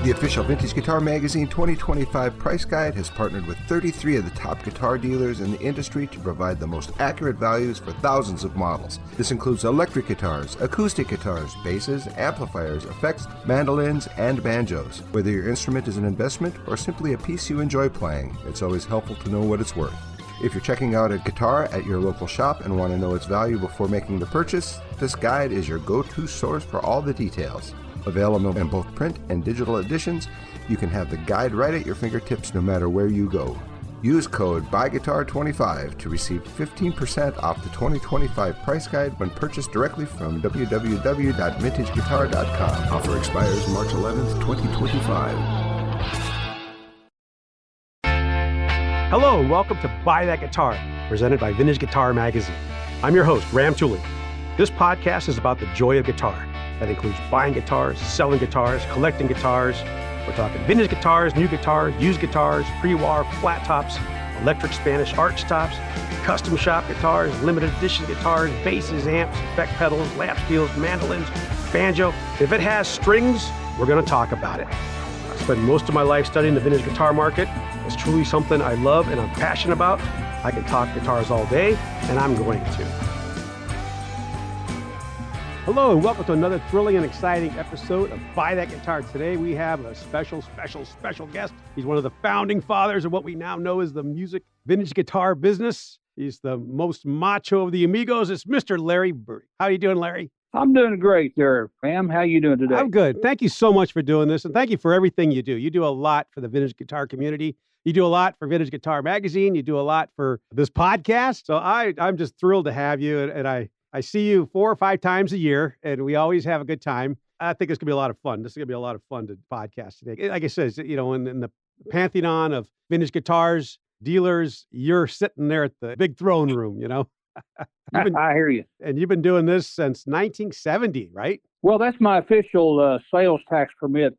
The official Vintage Guitar Magazine 2025 price guide has partnered with 33 of the top guitar dealers in the industry to provide the most accurate values for thousands of models. This includes electric guitars, acoustic guitars, basses, amplifiers, effects, mandolins, and banjos. Whether your instrument is an investment or simply a piece you enjoy playing, it's always helpful to know what it's worth. If you're checking out a guitar at your local shop and want to know its value before making the purchase, this guide is your go-to source for all the details. Available in both print and digital editions, you can have the guide right at your fingertips no matter where you go. Use code BUYGUITAR25 to receive 15% off the 2025 price guide when purchased directly from www.vintageguitar.com. Offer expires March 11th, 2025. Hello and welcome to Buy That Guitar, presented by Vintage Guitar Magazine. I'm your host, Tuli. This podcast is about the joy of guitar. That includes buying guitars, selling guitars, collecting guitars. We're talking vintage guitars, new guitars, used guitars, pre-war, flat tops, electric Spanish arch tops, custom shop guitars, limited edition guitars, basses, amps, effect pedals, lap steels, mandolins, banjo. If it has strings, we're going to talk about it. I spent most of my life studying the vintage guitar market. It's truly something I love and I'm passionate about. I can talk guitars all day, and I'm going to. Hello and welcome to another thrilling and exciting episode of Buy That Guitar. Today we have a special guest. He's one of the founding fathers of what we now know as the music vintage guitar business. He's the most macho of the amigos. It's Mr. Larry Briggs. How are you doing, Larry? I'm doing great there, Pam. How you doing today? I'm good. Thank you so much for doing this, and thank you for everything you do. You do a lot for the vintage guitar community. You do a lot for Vintage Guitar Magazine. You do a lot for this podcast. So I'm just thrilled to have you, and I see you 4 or 5 times a year, and we always have a good time. I think it's going to be a lot of fun. This is going to be a lot of fun to podcast today. Like I said, in the pantheon of vintage guitars dealers, you're sitting there at the big throne room, I hear you. And you've been doing this since 1970, right? Well, that's my official sales tax permit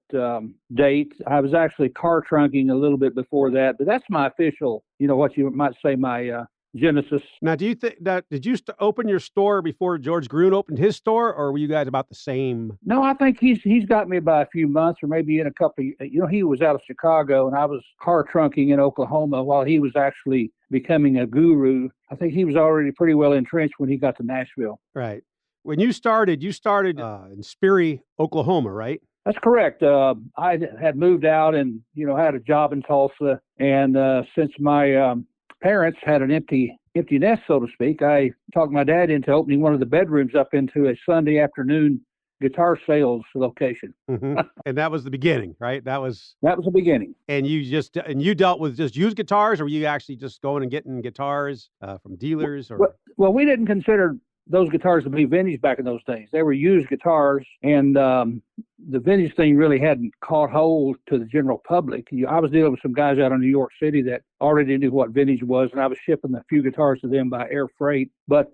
date. I was actually car trunking a little bit before that, but that's my official, what you might say, my genesis. Now, do you think that did you open your store before George Gruen opened his store, or were you guys about the same? No, I think he's got me by a few months, or maybe in a couple of, he was out of Chicago and I was car trunking in Oklahoma while he was actually becoming a guru. I think he was already pretty well entrenched when he got to Nashville. Right. When you started in Sperry, Oklahoma, right? That's correct. I had moved out and, had a job in Tulsa. And since my parents had an empty nest, so to speak, I talked my dad into opening one of the bedrooms up into a Sunday afternoon guitar sales location. Mm-hmm. And that was the beginning, right? That was the beginning. And you dealt with just used guitars, or were you actually just going and getting guitars from dealers? Or well, we didn't consider those guitars to be vintage back in those days. They were used guitars, and the vintage thing really hadn't caught hold to the general public. I was dealing with some guys out in New York City that already knew what vintage was, and I was shipping a few guitars to them by air freight. But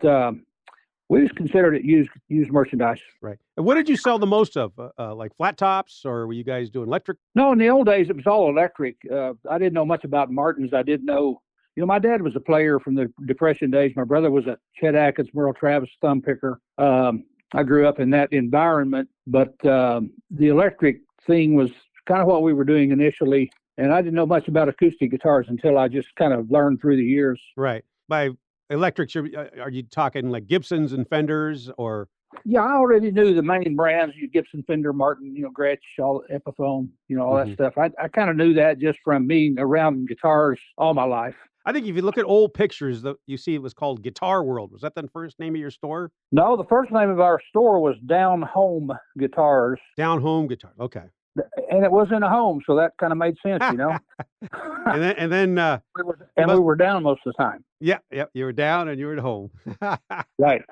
we just considered it used merchandise. Right. And what did you sell the most of? Like flat tops, or were you guys doing electric? No, in the old days, it was all electric. I didn't know much about Martins. I did know, my dad was a player from the Depression days. My brother was a Chet Atkins, Merle Travis thumb picker. I grew up in that environment, but the electric thing was kind of what we were doing initially. And I didn't know much about acoustic guitars until I just kind of learned through the years. Right. By electrics, are you talking like Gibsons and Fenders, or? Yeah, I already knew the main brands, Gibson, Fender, Martin, Gretsch, all Epiphone, all that stuff. I kind of knew that just from being around guitars all my life. I think if you look at old pictures, you see it was called Guitar World. Was that the first name of your store? No, the first name of our store was Down Home Guitars. Down Home Guitars. Okay. And it was in a home, so that kind of made sense, and then we were down most of the time. Yeah, you were down and you were at home. Right.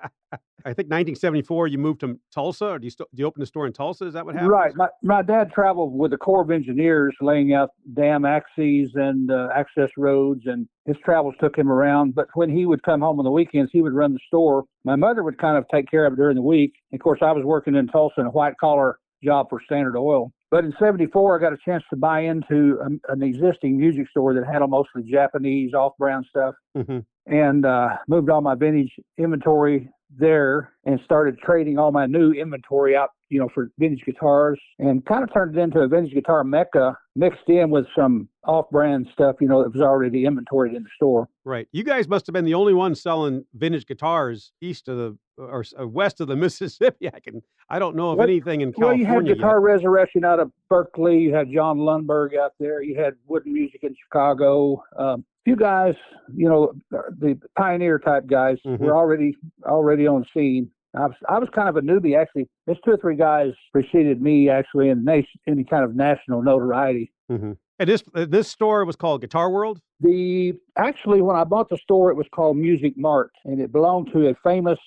I think 1974 you moved to Tulsa, or do you open the store in Tulsa? Is that what happened? Right. My dad traveled with the Corps of Engineers laying out dam axes and access roads, and his travels took him around. But when he would come home on the weekends, he would run the store. My mother would kind of take care of it during the week. And of course, I was working in Tulsa in a white-collar job for Standard Oil. But in 74, I got a chance to buy into an existing music store that had mostly Japanese off-brand stuff, and moved all my vintage inventory there and started trading all my new inventory out, for vintage guitars, and kind of turned it into a vintage guitar mecca mixed in with some off-brand stuff, that was already inventoried in the store. Right. You guys must have been the only ones selling vintage guitars east of the or west of the Mississippi. I don't know of anything in California. Well, you had Guitar yet. Resurrection out of Berkeley. You had John Lundberg out there. You had Wooden Music in Chicago. A few guys, the pioneer type guys were already on the scene. I was kind of a newbie, actually. There's 2 or 3 guys preceded me, actually, in any kind of national notoriety. Mm-hmm. And this store was called Guitar World? Actually, when I bought the store, it was called Music Mart, and it belonged to a famous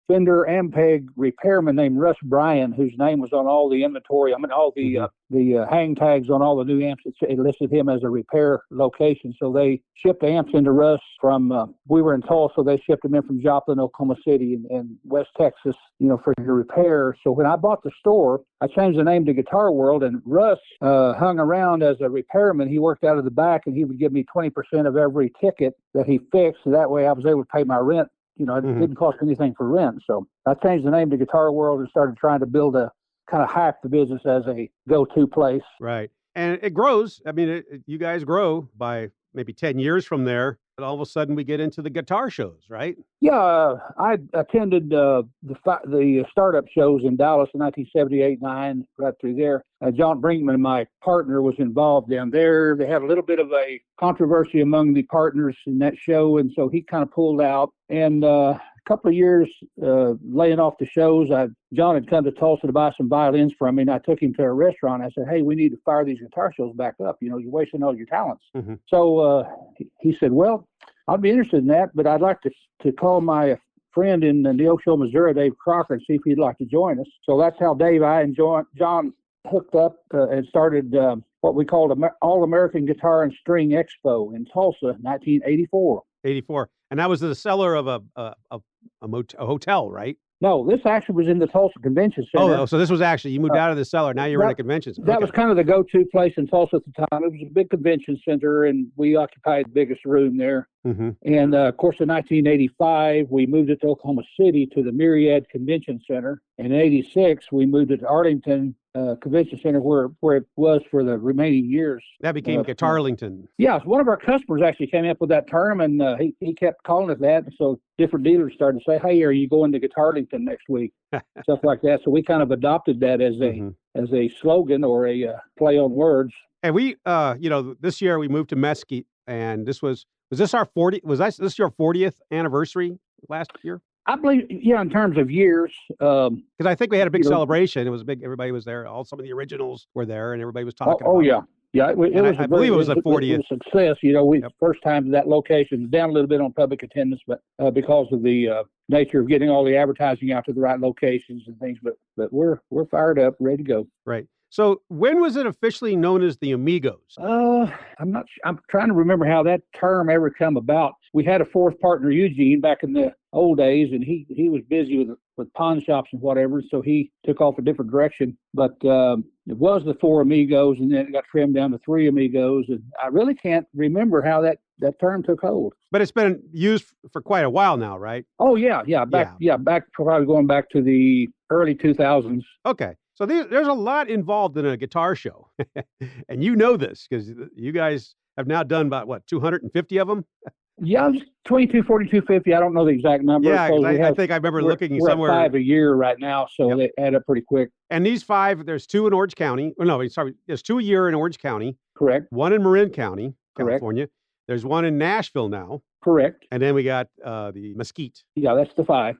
Fender Ampeg repairman named Russ Bryan, whose name was on all the inventory. I mean, all the hang tags on all the new amps. It listed him as a repair location. So they shipped amps into Russ from, we were in Tulsa, they shipped them in from Joplin, Oklahoma City, and West Texas, for your repair. So when I bought the store, I changed the name to Guitar World, and Russ hung around as a repairman. He worked out of the back, and he would give me 20% of every ticket that he fixed. So that way I was able to pay my rent. It didn't cost anything for rent. So I changed the name to Guitar World and started trying to build kind of hack the business as a go-to place. Right. And it grows. I mean, you guys grow by maybe 10 years from there. And all of a sudden we get into the guitar shows, right? Yeah. I attended the startup shows in Dallas in 1978, 9, right through there. John Brinkman, my partner, was involved down there. They had a little bit of a controversy among the partners in that show, and so he kind of pulled out. And a couple of years laying off the shows, John had come to Tulsa to buy some violins from me, and I took him to a restaurant. I said, hey, we need to fire these guitar shows back up. You're wasting all your talents. Mm-hmm. So he said, well, I'd be interested in that, but I'd like to call my friend in Neosho, Missouri, Dave Crocker, and see if he'd like to join us. So that's how I and John hooked up and started what we called All-American Guitar and String Expo in Tulsa, 1984. 84. And that was the cellar of a hotel, right? No, this actually was in the Tulsa Convention Center. Oh, so this was actually, you moved out of the cellar. Now you're in a convention center. That was kind of the go-to place in Tulsa at the time. It was a big convention center, and we occupied the biggest room there. Mm-hmm. And, of course, in 1985, we moved it to Oklahoma City to the Myriad Convention Center. And in 86, we moved it to Arlington Convention Center, where it was for the remaining years. That became Guitarlington. Yeah, so one of our customers actually came up with that term, and he kept calling it that. And so different dealers started to say, hey, are you going to Guitarlington next week? Stuff like that. So we kind of adopted that as a slogan or a play on words. And we, this year we moved to Mesquite, and this was this our 40? Was this your 40th anniversary last year? I believe, yeah, in terms of years. Because I think we had a big celebration. It was big. Everybody was there. Some of the originals were there, and everybody was talking about yeah. Yeah, it was I believe it was a 40th. It was a success. First time that location was down a little bit on public attendance, but because of the nature of getting all the advertising out to the right locations and things. But we're fired up, ready to go. Right. So when was it officially known as the Amigos? I'm not sure. I'm trying to remember how that term ever come about. We had a fourth partner, Eugene, back in the old days, and he was busy with pawn shops and whatever, so he took off a different direction. But it was the 4 Amigos, and then it got trimmed down to 3 Amigos, and I really can't remember how that term took hold. But it's been used for quite a while now, right? Oh, yeah. Back probably going back to the early 2000s. Okay. So there's a lot involved in a guitar show. And you know this because you guys have now done about, 250 of them? Yeah, 22, 42, 50. I don't know the exact number. Yeah, I think I remember looking somewhere. We're at 5 a year right now, so They add up pretty quick. And these 5, there's 2 in Orange County. Oh, no, sorry. There's 2 a year in Orange County. Correct. 1 in Marin County, Correct. California. There's 1 in Nashville now. Correct. And then we got the Mesquite. Yeah, that's the 5.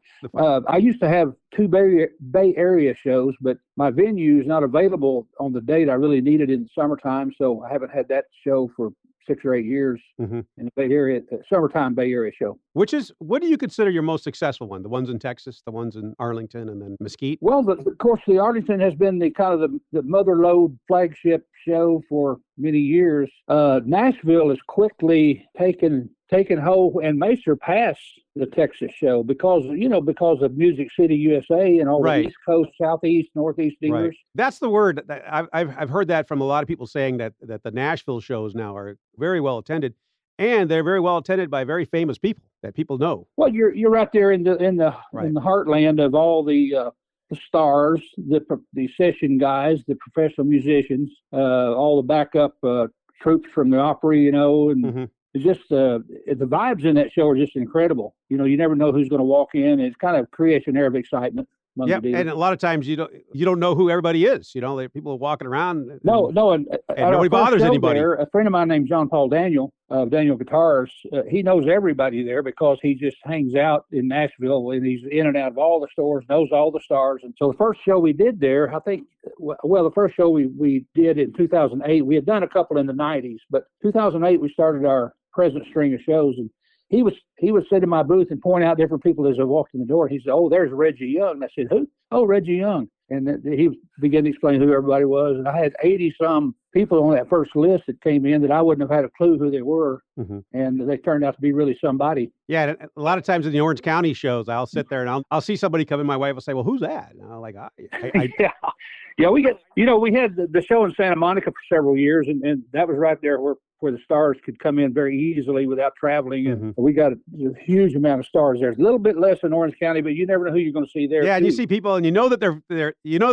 I used to have 2 Bay Area shows, but my venue is not available on the date I really needed in the summertime, so I haven't had that show for 6 or 8 years in the Bay Area, summertime Bay Area show. What do you consider your most successful one? The ones in Texas, the ones in Arlington, and then Mesquite? Well, of course, the Arlington has been the kind of the mother lode flagship show for many years. Nashville has quickly taken hold and may surpass the Texas show because of Music City, USA, and all the East Coast, Southeast, Northeast dealers. Right. That's the word. I've heard that from a lot of people saying that the Nashville shows now are very well attended, and they're very well attended by very famous people that people know. Well, you're right there in the heartland of all the the stars, the session guys, the professional musicians, all the backup troops from the Opry, and it's just the vibes in that show are just incredible. You never know who's going to walk in. It kind of creates an air of excitement. Yeah, and a lot of times you don't know who everybody is. People are walking around. And nobody bothers anybody. There, a friend of mine named John Paul Daniel of Daniel Guitars, he knows everybody there because he just hangs out in Nashville and he's in and out of all the stores, knows all the stars. And so the first show we did there, I think, the first show we did in 2008, we had done a couple in the 90s, but 2008 we started our present string of shows, and he would sit in my booth and point out different people as I walked in the door. He said, "Oh, there's Reggie Young." And I said, "Who?" "Oh, Reggie Young." And then he began to explain who everybody was. And I had 80-some people on that first list that came in that I wouldn't have had a clue who they were. And they turned out to be really somebody. Yeah, a lot of times in the Orange County shows, I'll sit there and I'll see somebody come in. My wife will say, "Well, who's that?" And I'm like, Yeah, we had the show in Santa Monica for several years, and that was right there where the stars could come in very easily without traveling. And we got a huge amount of stars there. A little bit less in Orange County, but you never know who you're going to see there. Yeah, and you see people, and you know that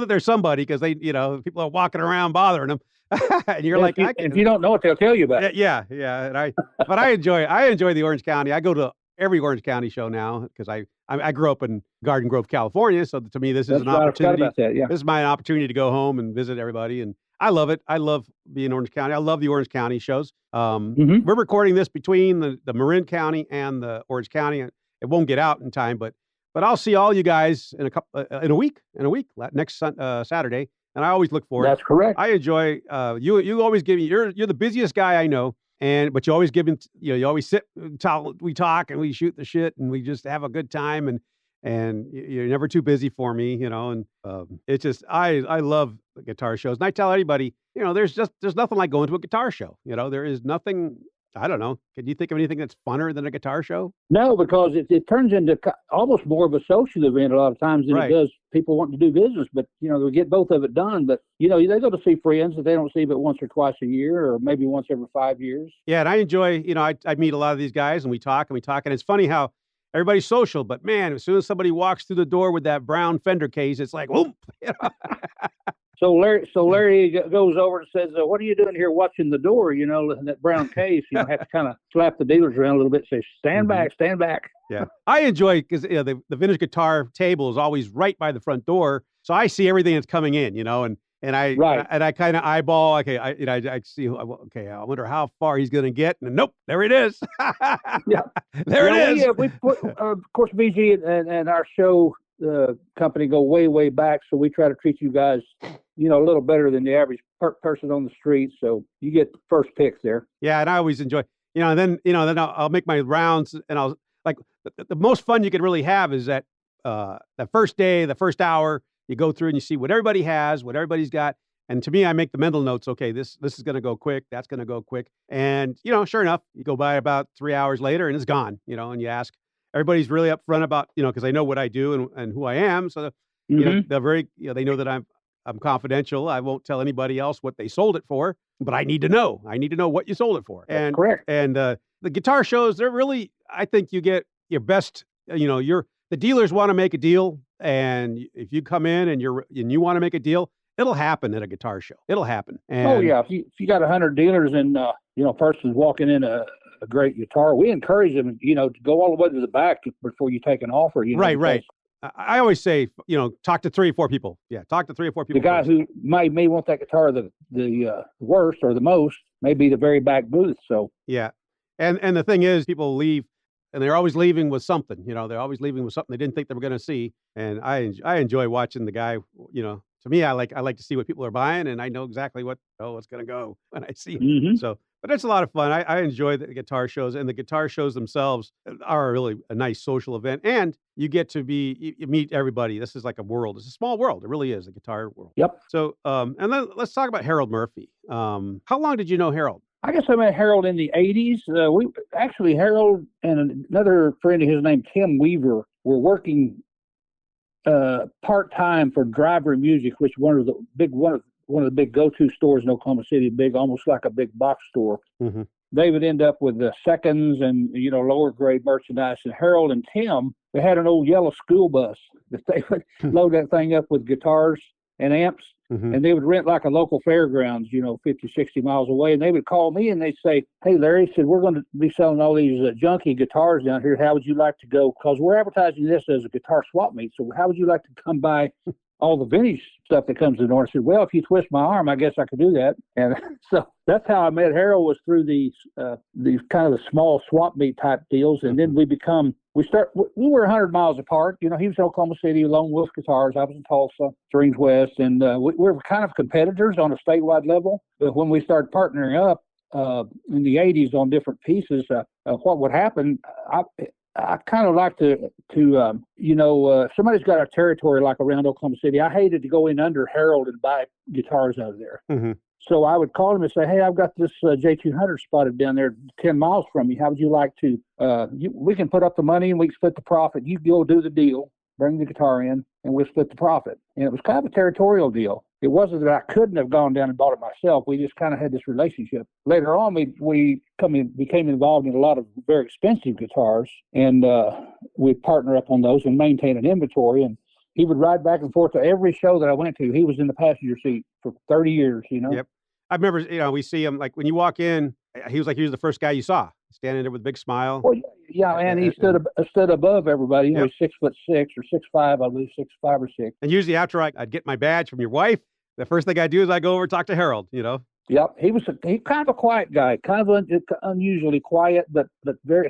they're somebody because they, people are walking around bothering them, and you're like, if you don't know it, they'll tell you about it. Yeah. And but I enjoy the Orange County. I go to every Orange County show now because I grew up in Garden Grove, California. So to me, this is an opportunity. About that, yeah. This is my opportunity to go home and visit everybody, and I love it. I love being in Orange County. I love the Orange County shows. We're recording this between the Marin County and the Orange County. It won't get out in time, but I'll see all you guys in a week next Saturday, and I always look forward. That's correct. I enjoy you always give me. You're the busiest guy I know. But you always give him, you always sit, we talk and we shoot the shit and we just have a good time and you're never too busy for me, and it's just, I love the guitar shows. And I tell anybody, there's nothing like going to a guitar show. There is nothing, I don't know. Can you think of anything that's funner than a guitar show? No, because it turns into almost more of a social event a lot of times than it does people wanting to do business. But, we get both of it done. But, they go to see friends that they don't see but once or twice a year or maybe once every 5 years. Yeah, and I enjoy, I meet a lot of these guys and we talk. And it's funny how everybody's social. But, man, as soon as somebody walks through the door with that brown Fender case, it's like, whoop. So Larry goes over and says, "What are you doing here watching the door? That brown case." You have to kind of slap the dealers around a little bit and say, "Stand back, stand back." Yeah, I enjoy because the vintage guitar table is always right by the front door, so I see everything that's coming in. And I kind of eyeball. Okay, I see. Okay, I wonder how far he's going to get. And nope, there it is. Yeah, there it is. We put, of course, BG and our show company go way, way back, so we try to treat you guys, a little better than the average person on the street. So you get first picks there. Yeah, and I always enjoy, and then I'll make my rounds, and I'll like the most fun you could really have is that the first day, the first hour, you go through and you see what everybody has, what everybody's got. And to me, I make the mental notes. Okay, this is going to go quick. That's going to go quick. And, sure enough, you go by about 3 hours later and it's gone, and you ask, everybody's really upfront about, because they know what I do and who I am. So, they're very, they know that I'm confidential. I won't tell anybody else what they sold it for, but I need to know. I need to know what you sold it for. And correct. And the guitar shows, they're really, I think you get your best, the dealers want to make a deal. And if you come in and you want to make a deal, it'll happen at a guitar show. It'll happen. And, if you got 100 dealers and a person's walking in a great guitar, we encourage them, to go all the way to the back before you take an offer. Right. I always say, talk to 3 or 4 people. Yeah, talk to 3 or 4 people. The guy who may want that guitar the worst or the most may be the very back booth. So yeah, and the thing is, people leave. And they're always leaving with something, they're always leaving with something they didn't think they were going to see. And I enjoy watching the guy, to me, I like to see what people are buying and I know exactly what's going to go when I see it. So, but it's a lot of fun. I enjoy the guitar shows, and the guitar shows themselves are really a nice social event. And you get to you meet everybody. This is like a world. It's a small world. It really is a guitar world. Yep. So, and then let's talk about Harold Murphy. How long did you know Harold? I guess I met Harold in the 80s. Harold and another friend of his named Tim Weaver were working part-time for Driver Music, which one of the big go-to stores in Oklahoma City, almost like a big box store. They would end up with the seconds and lower grade merchandise. And Harold and Tim they had an old yellow school bus that they would load that thing up with guitars and amps. And they would rent like a local fairgrounds, 50, 60 miles away. And they would call me and they'd say, "Hey, Larry," said, "we're going to be selling all these junky guitars down here. How would you like to go? Because we're advertising this as a guitar swap meet. So how would you like to come by all the vintage stuff that comes to the door?" I said, "Well, if you twist my arm, I guess I could do that." And so that's how I met Harold, was through these kind of the small swap meet type deals. And then we were 100 miles apart. He was in Oklahoma City, Lone Wolf Guitars. I was in Tulsa, Springs West. And we were kind of competitors on a statewide level. But when we started partnering up in the 80s on different pieces, what would happen, I kind of like to somebody's got a territory like around Oklahoma City. I hated to go in under Harold and buy guitars out of there. So I would call him and say, "Hey, I've got this J200 spotted down there 10 miles from you. How would you like to, we can put up the money and we can split the profit. You go do the deal, bring the guitar in, and we'll split the profit." And it was kind of a territorial deal. It wasn't that I couldn't have gone down and bought it myself. We just kind of had this relationship. Later on, we became involved in a lot of very expensive guitars, and we'd partner up on those and maintain an inventory. And he would ride back and forth to every show that I went to. He was in the passenger seat for 30 years, Yep. I remember, we see him, like when you walk in, he was the first guy you saw, standing there with a big smile. Well, yeah, and he stood above everybody. Yep. He's 6'6" or 6'5", I believe, 6'5" or 6. And usually after I'd get my badge from your wife, the first thing I do is I go over and talk to Harold, Yep, he kind of a quiet guy, kind of unusually quiet, but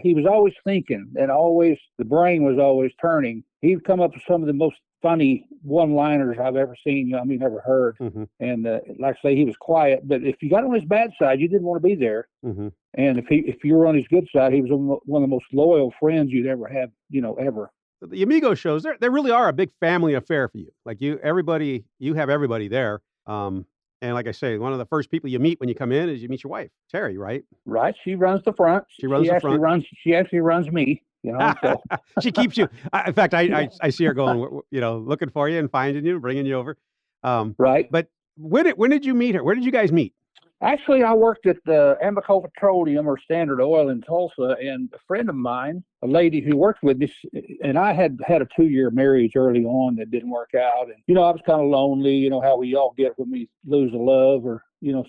he was always thinking, and always the brain was always turning. He'd come up with some of the most funny one-liners I've ever seen, ever heard. And like I say, he was quiet, but if you got on his bad side, you didn't want to be there. And if you were on his good side, he was one of the most loyal friends you'd ever have, ever. The Amigo shows, they really are a big family affair for you. Like you have everybody there. And like I say, one of the first people you meet when you come in is you meet your wife, Terry, right? Right. She runs the front. She actually runs me. So. She keeps you. In fact, I see her going, looking for you and finding you, bringing you over. Right. But when did you meet her? Where did you guys meet? Actually, I worked at the Amico Petroleum or Standard Oil in Tulsa, and a friend of mine, a lady who worked with me, and I had a 2-year marriage early on that didn't work out. And, I was kind of lonely, how we all get when we lose a love or,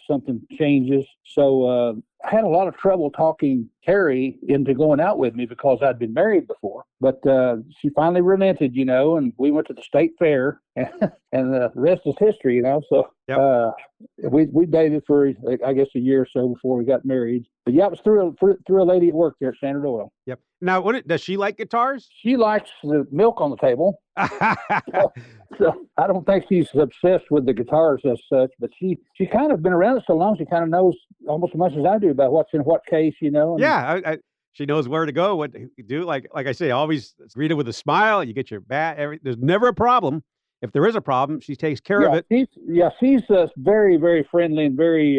something changes. So I had a lot of trouble talking Terry into going out with me because I'd been married before. But she finally relented, and we went to the state fair, and the rest is history, So we dated for, I guess, a year or so before we got married. But yeah, it was through a lady at work there at Standard Oil. Yep. Now, does she like guitars? She likes the milk on the table. So I don't think she's obsessed with the guitars as such, but she kind of been around it so long, she kind of knows almost as much as I do about what's in what case, And, yeah, she knows where to go, what to do. Like I say, always greet her with a smile. You get your bat. There's never a problem. If there is a problem, she takes care of it. She's very, very friendly and very,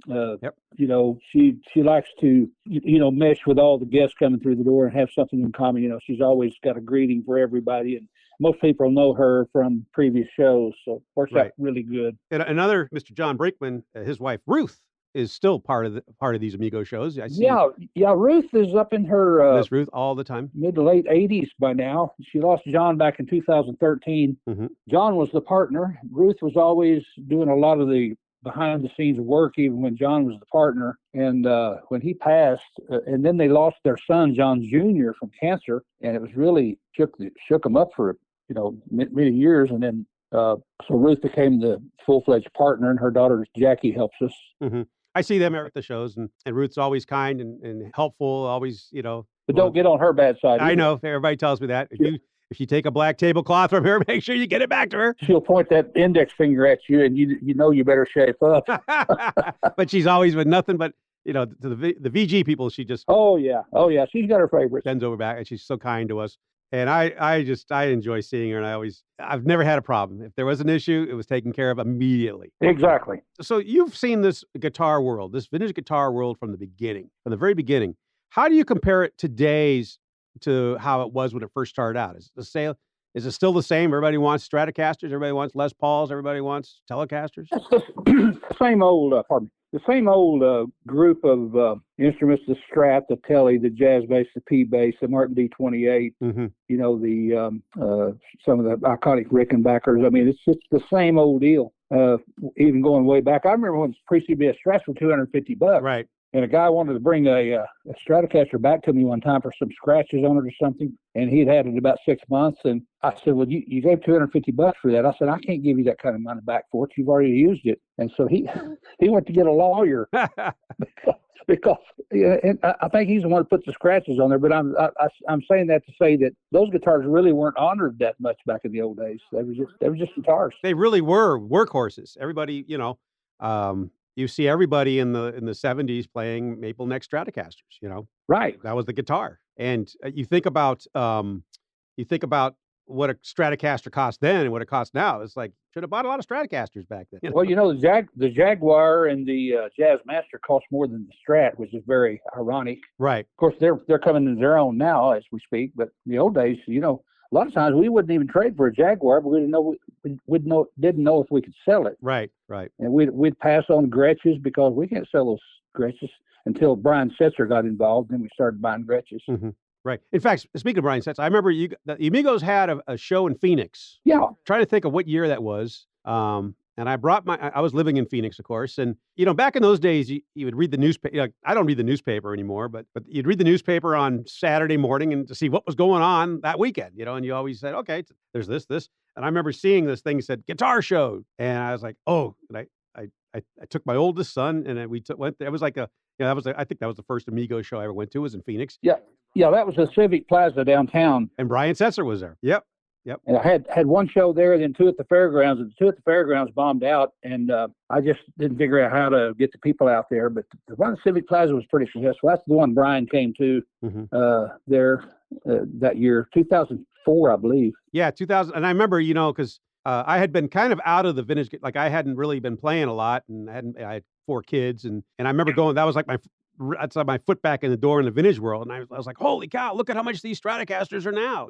she likes to, mesh with all the guests coming through the door and have something in common. She's always got a greeting for everybody. And most people know her from previous shows. So it works out really good. And another Mr. John Brinkman, his wife, Ruth, is still part of these Amigo shows. I see. Yeah. Ruth is up in her Miss Ruth all the time, mid to late 80s by now. She lost John back in 2013. John was the partner. Ruth was always doing a lot of the behind the scenes work, even when John was the partner. And when he passed, and then they lost their son, John Jr., from cancer, and it was really shook them up for many years. And then so Ruth became the full-fledged partner, and her daughter Jackie helps us. I see them at the shows, and Ruth's always kind and helpful, always, But don't get on her bad side either. I know. Everybody tells me that. If you take a black tablecloth from her, make sure you get it back to her. She'll point that index finger at you, and you better shape up. But she's always with nothing but, to the VG people, she just... Oh, yeah. She's got her favorites. Bends over back, and she's so kind to us. And I enjoy seeing her, and I've never had a problem. If there was an issue, it was taken care of immediately. Exactly. So you've seen this guitar world, this vintage guitar world from the very beginning. How do you compare it to how it was when it first started out? Is it still the same? Everybody wants Stratocasters, everybody wants Les Pauls, everybody wants Telecasters? It's the same old, the same old group of instruments: the Strat, the Tele, the jazz bass, the P bass, the Martin D28. Mm-hmm. You know, the some of the iconic Rickenbackers. I mean, it's just the same old deal. Even going way back, I remember when pre-CBS Strats were $250. Right. And a guy wanted to bring a Stratocaster back to me one time for some scratches on it or something, and he'd had it about 6 months. And I said, "Well, you gave $250 for that." I said, "I can't give you that kind of money back for it. You've already used it." And so he went to get a lawyer because and I think he's the one that put the scratches on there. But I'm saying that to say that those guitars really weren't honored that much back in the old days. They were just guitars. They really were workhorses. Everybody, you see everybody in the 70s playing maple neck Stratocasters, Right. That was the guitar. And you think about what a Stratocaster cost then and what it costs now. It's like, should have bought a lot of Stratocasters back then. Well, the Jaguar and the Jazz Master cost more than the Strat, which is very ironic. Right. Of course, they're coming into their own now as we speak. But in the old days, a lot of times we wouldn't even trade for a Jaguar, but we didn't know if we could sell it. Right. And we'd pass on Gretches because we can't sell those Gretches until Brian Setzer got involved. Then we started buying Gretches. Mm-hmm. Right. In fact, speaking of Brian Setzer, I remember the Amigos had a show in Phoenix. Yeah. I'm trying to think of what year that was. And I brought I was living in Phoenix, of course. And, back in those days, you would read the newspaper. I don't read the newspaper anymore, but you'd read the newspaper on Saturday morning and to see what was going on that weekend, and you always said, okay, there's this. And I remember seeing this thing that said Guitar Show. And I was like, oh, and I took my oldest son and we went there. It was like I think that was the first Amigo show I ever went to, was in Phoenix. Yeah. Yeah. That was the Civic Plaza downtown. And Brian Setzer was there. Yep. And I had one show there, then two at the fairgrounds, and the two at the fairgrounds bombed out, and I just didn't figure out how to get the people out there. But the one at Civic Plaza was pretty successful. That's the one Brian came to there that year, 2004, I believe. Yeah, 2000. And I remember, because I had been kind of out of the vintage, like I hadn't really been playing a lot, and I had 4 kids, and I remember going. That was like that's my foot back in the door in the vintage world. And I was like, holy cow, look at how much these Stratocasters are now,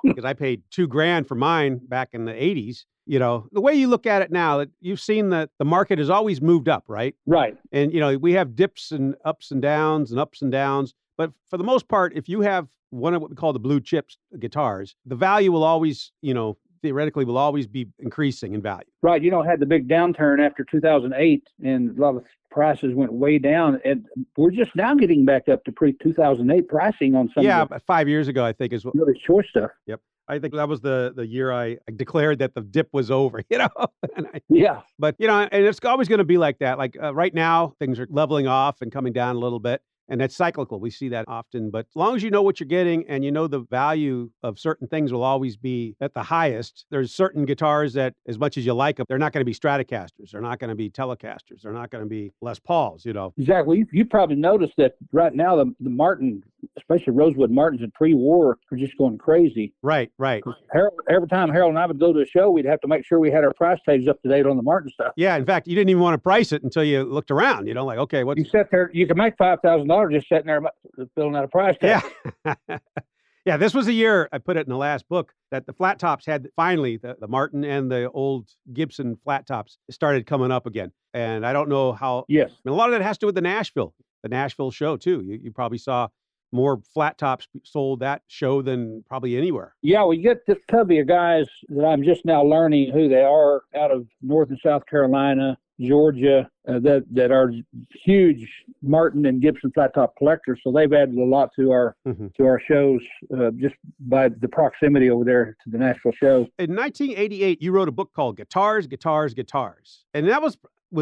because I paid $2,000 for mine back in the 80s. The way you look at it now, that you've seen that the market has always moved up, right? Right. And, we have dips and ups and downs. But for the most part, if you have one of what we call the blue chips guitars, the value will always, theoretically will always be increasing in value. Right. Had the big downturn after 2008, and a lot of prices went way down, and we're just now getting back up to pre-2008 pricing on some. Yeah, 5 years ago, I think is what. Really short stuff. Yep. I think that was the year I declared that the dip was over, Yeah. But, and it's always going to be like that. Like right now, things are leveling off and coming down a little bit. And that's cyclical. We see that often. But as long as you know what you're getting and the value of certain things will always be at the highest, there's certain guitars that, as much as you like them, they're not going to be Stratocasters. They're not going to be Telecasters. They're not going to be Les Pauls, Exactly. You probably noticed that right now the Martin, especially Rosewood Martins in pre-war, are just going crazy. Right. Every time Harold and I would go to a show, we'd have to make sure we had our price tags up to date on the Martin stuff. Yeah. In fact, you didn't even want to price it until you looked around. Like, okay, what? You sat there, you can make $5,000 just sitting there filling out a price tag. Yeah. Yeah, this was a year, I put it in the last book, that the flat tops had finally, the Martin and the old Gibson flat tops started coming up again. And I don't know how. Yes. A lot of that has to do with the Nashville show, too. You probably saw more flat tops sold that show than probably anywhere. Yeah, we get this covey of guys that I'm just now learning who they are out of North and South Carolina, Georgia, that are huge Martin and Gibson flat top collectors. So they've added a lot to our shows just by the proximity over there to the Nashville show. In 1988, you wrote a book called Guitars, Guitars, Guitars. And that was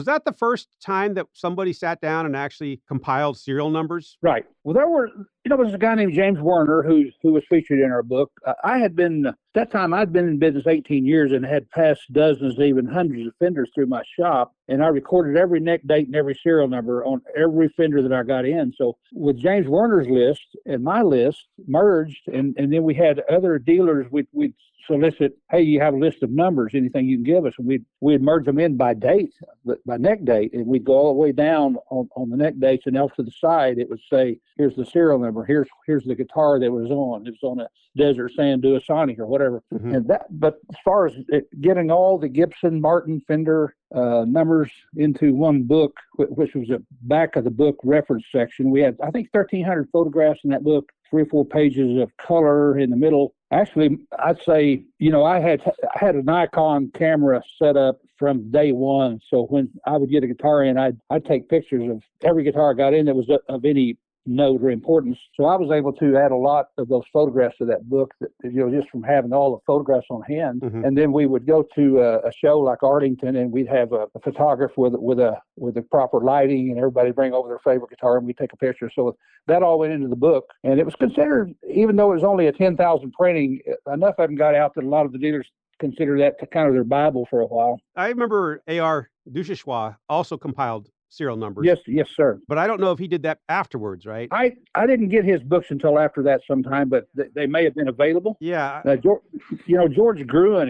that the first time that somebody sat down and actually compiled serial numbers? Right. Well, there was a guy named James Werner who was featured in our book. At that time, I'd been in business 18 years and had passed dozens, even hundreds of fenders through my shop. And I recorded every neck date and every serial number on every fender that I got in. So with James Werner's list and my list merged, and then we had other dealers, we'd solicit, hey, you have a list of numbers, anything you can give us, and we'd merge them in by date, by neck date, and we'd go all the way down on the neck dates, and off to the side it would say, here's the serial number, here's the guitar that it was on a Desert Sand Duosonic or whatever. Mm-hmm. But as far as getting all the Gibson, Martin, Fender, numbers into one book, which was the back of the book reference section. We had, I think, 1,300 photographs in that book, 3 or 4 pages of color in the middle. Actually, I'd say, I had a Nikon camera set up from day one. So when I would get a guitar in, I'd take pictures of every guitar I got in that was of any note or importance. So I was able to add a lot of those photographs to that book, that, just from having all the photographs on hand. Mm-hmm. And then we would go to a show like Arlington, and we'd have a photographer with the proper lighting, and everybody bring over their favorite guitar, and we'd take a picture. So that all went into the book, and it was considered, even though it was only a 10,000 printing, enough of them got out that a lot of the dealers consider that kind of their Bible for a while. I remember A.R. Duchessois also compiled serial numbers. Yes, sir. But I don't know if he did that afterwards, right? I didn't get his books until after that sometime, but they may have been available. Yeah. George Gruen,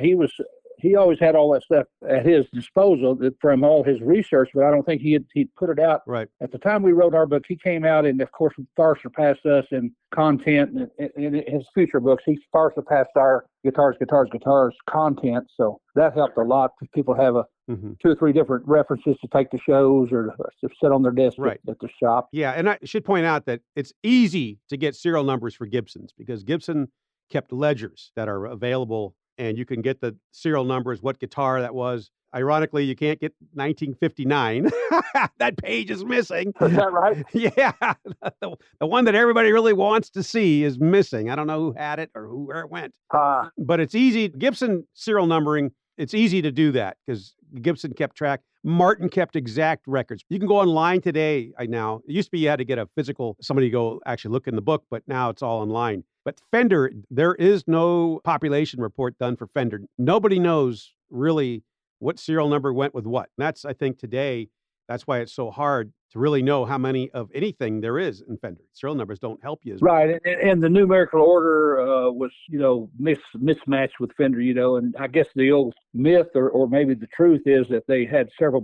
he always had all that stuff at his disposal from all his research, but I don't think he'd put it out. Right. At the time we wrote our book, he came out and, of course, far surpassed us in content. And in his future books, he far surpassed our guitars content. So that helped a lot. People have 2 or 3 different references to take to shows or to sit on their desk at the shop. Yeah, and I should point out that it's easy to get serial numbers for Gibsons because Gibson kept ledgers that are available, and you can get the serial numbers, what guitar that was. Ironically, you can't get 1959. That page is missing. Is that right? Yeah. The one that everybody really wants to see is missing. I don't know who had it or where it went. But it's easy. Gibson serial numbering, it's easy to do that because Gibson kept track. Martin kept exact records. You can go online today. Now, it used to be you had to get a physical, somebody go actually look in the book, but now it's all online. But Fender, there is no population report done for Fender. Nobody knows really what serial number went with what. And that's, I think, today, that's why it's so hard to really know how many of anything there is in Fender. Serial numbers don't help you as much. Right. And the numerical order was, mismatched with Fender, and I guess the old myth or maybe the truth is that they had several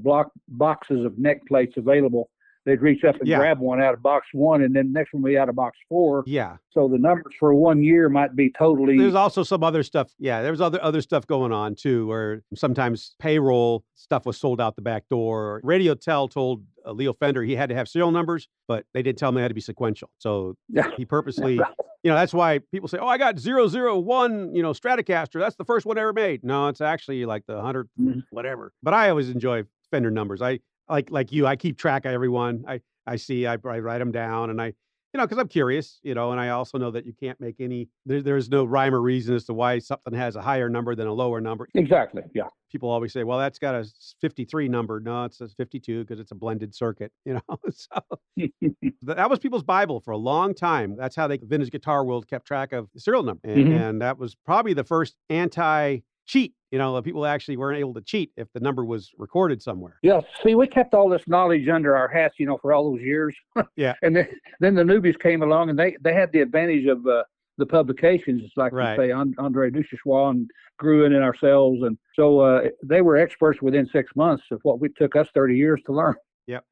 boxes of neck plates available. They'd reach up and grab one out of box 1, and then the next one would be out of box 4. Yeah. So the numbers for 1 year might be totally... There's also some other stuff. Yeah, there was other stuff going on, too, where sometimes payroll stuff was sold out the back door. Radio Tel told Leo Fender he had to have serial numbers, but they didn't tell him they had to be sequential. So he purposely... that's why people say, I got 001, Stratocaster. That's the first one I ever made. No, it's actually like the 100th, whatever. But I always enjoy Fender numbers. Like you, I keep track of everyone. I see, I write them down, and I, because I'm curious, and I also know that you can't make there's no rhyme or reason as to why something has a higher number than a lower number. Exactly, yeah. People always say, well, that's got a 53 number. No, it's a 52 because it's a blended circuit, So that was people's Bible for a long time. That's how the vintage guitar world kept track of the serial number. And that was probably the first anti-cheat. People actually weren't able to cheat if the number was recorded somewhere. Yeah. See, we kept all this knowledge under our hats, for all those years. Yeah. And then the newbies came along, and they had the advantage of the publications, like you say, Andre Duchessois and Gruen and ourselves. And so they were experts within 6 months of what took us 30 years to learn. Yep.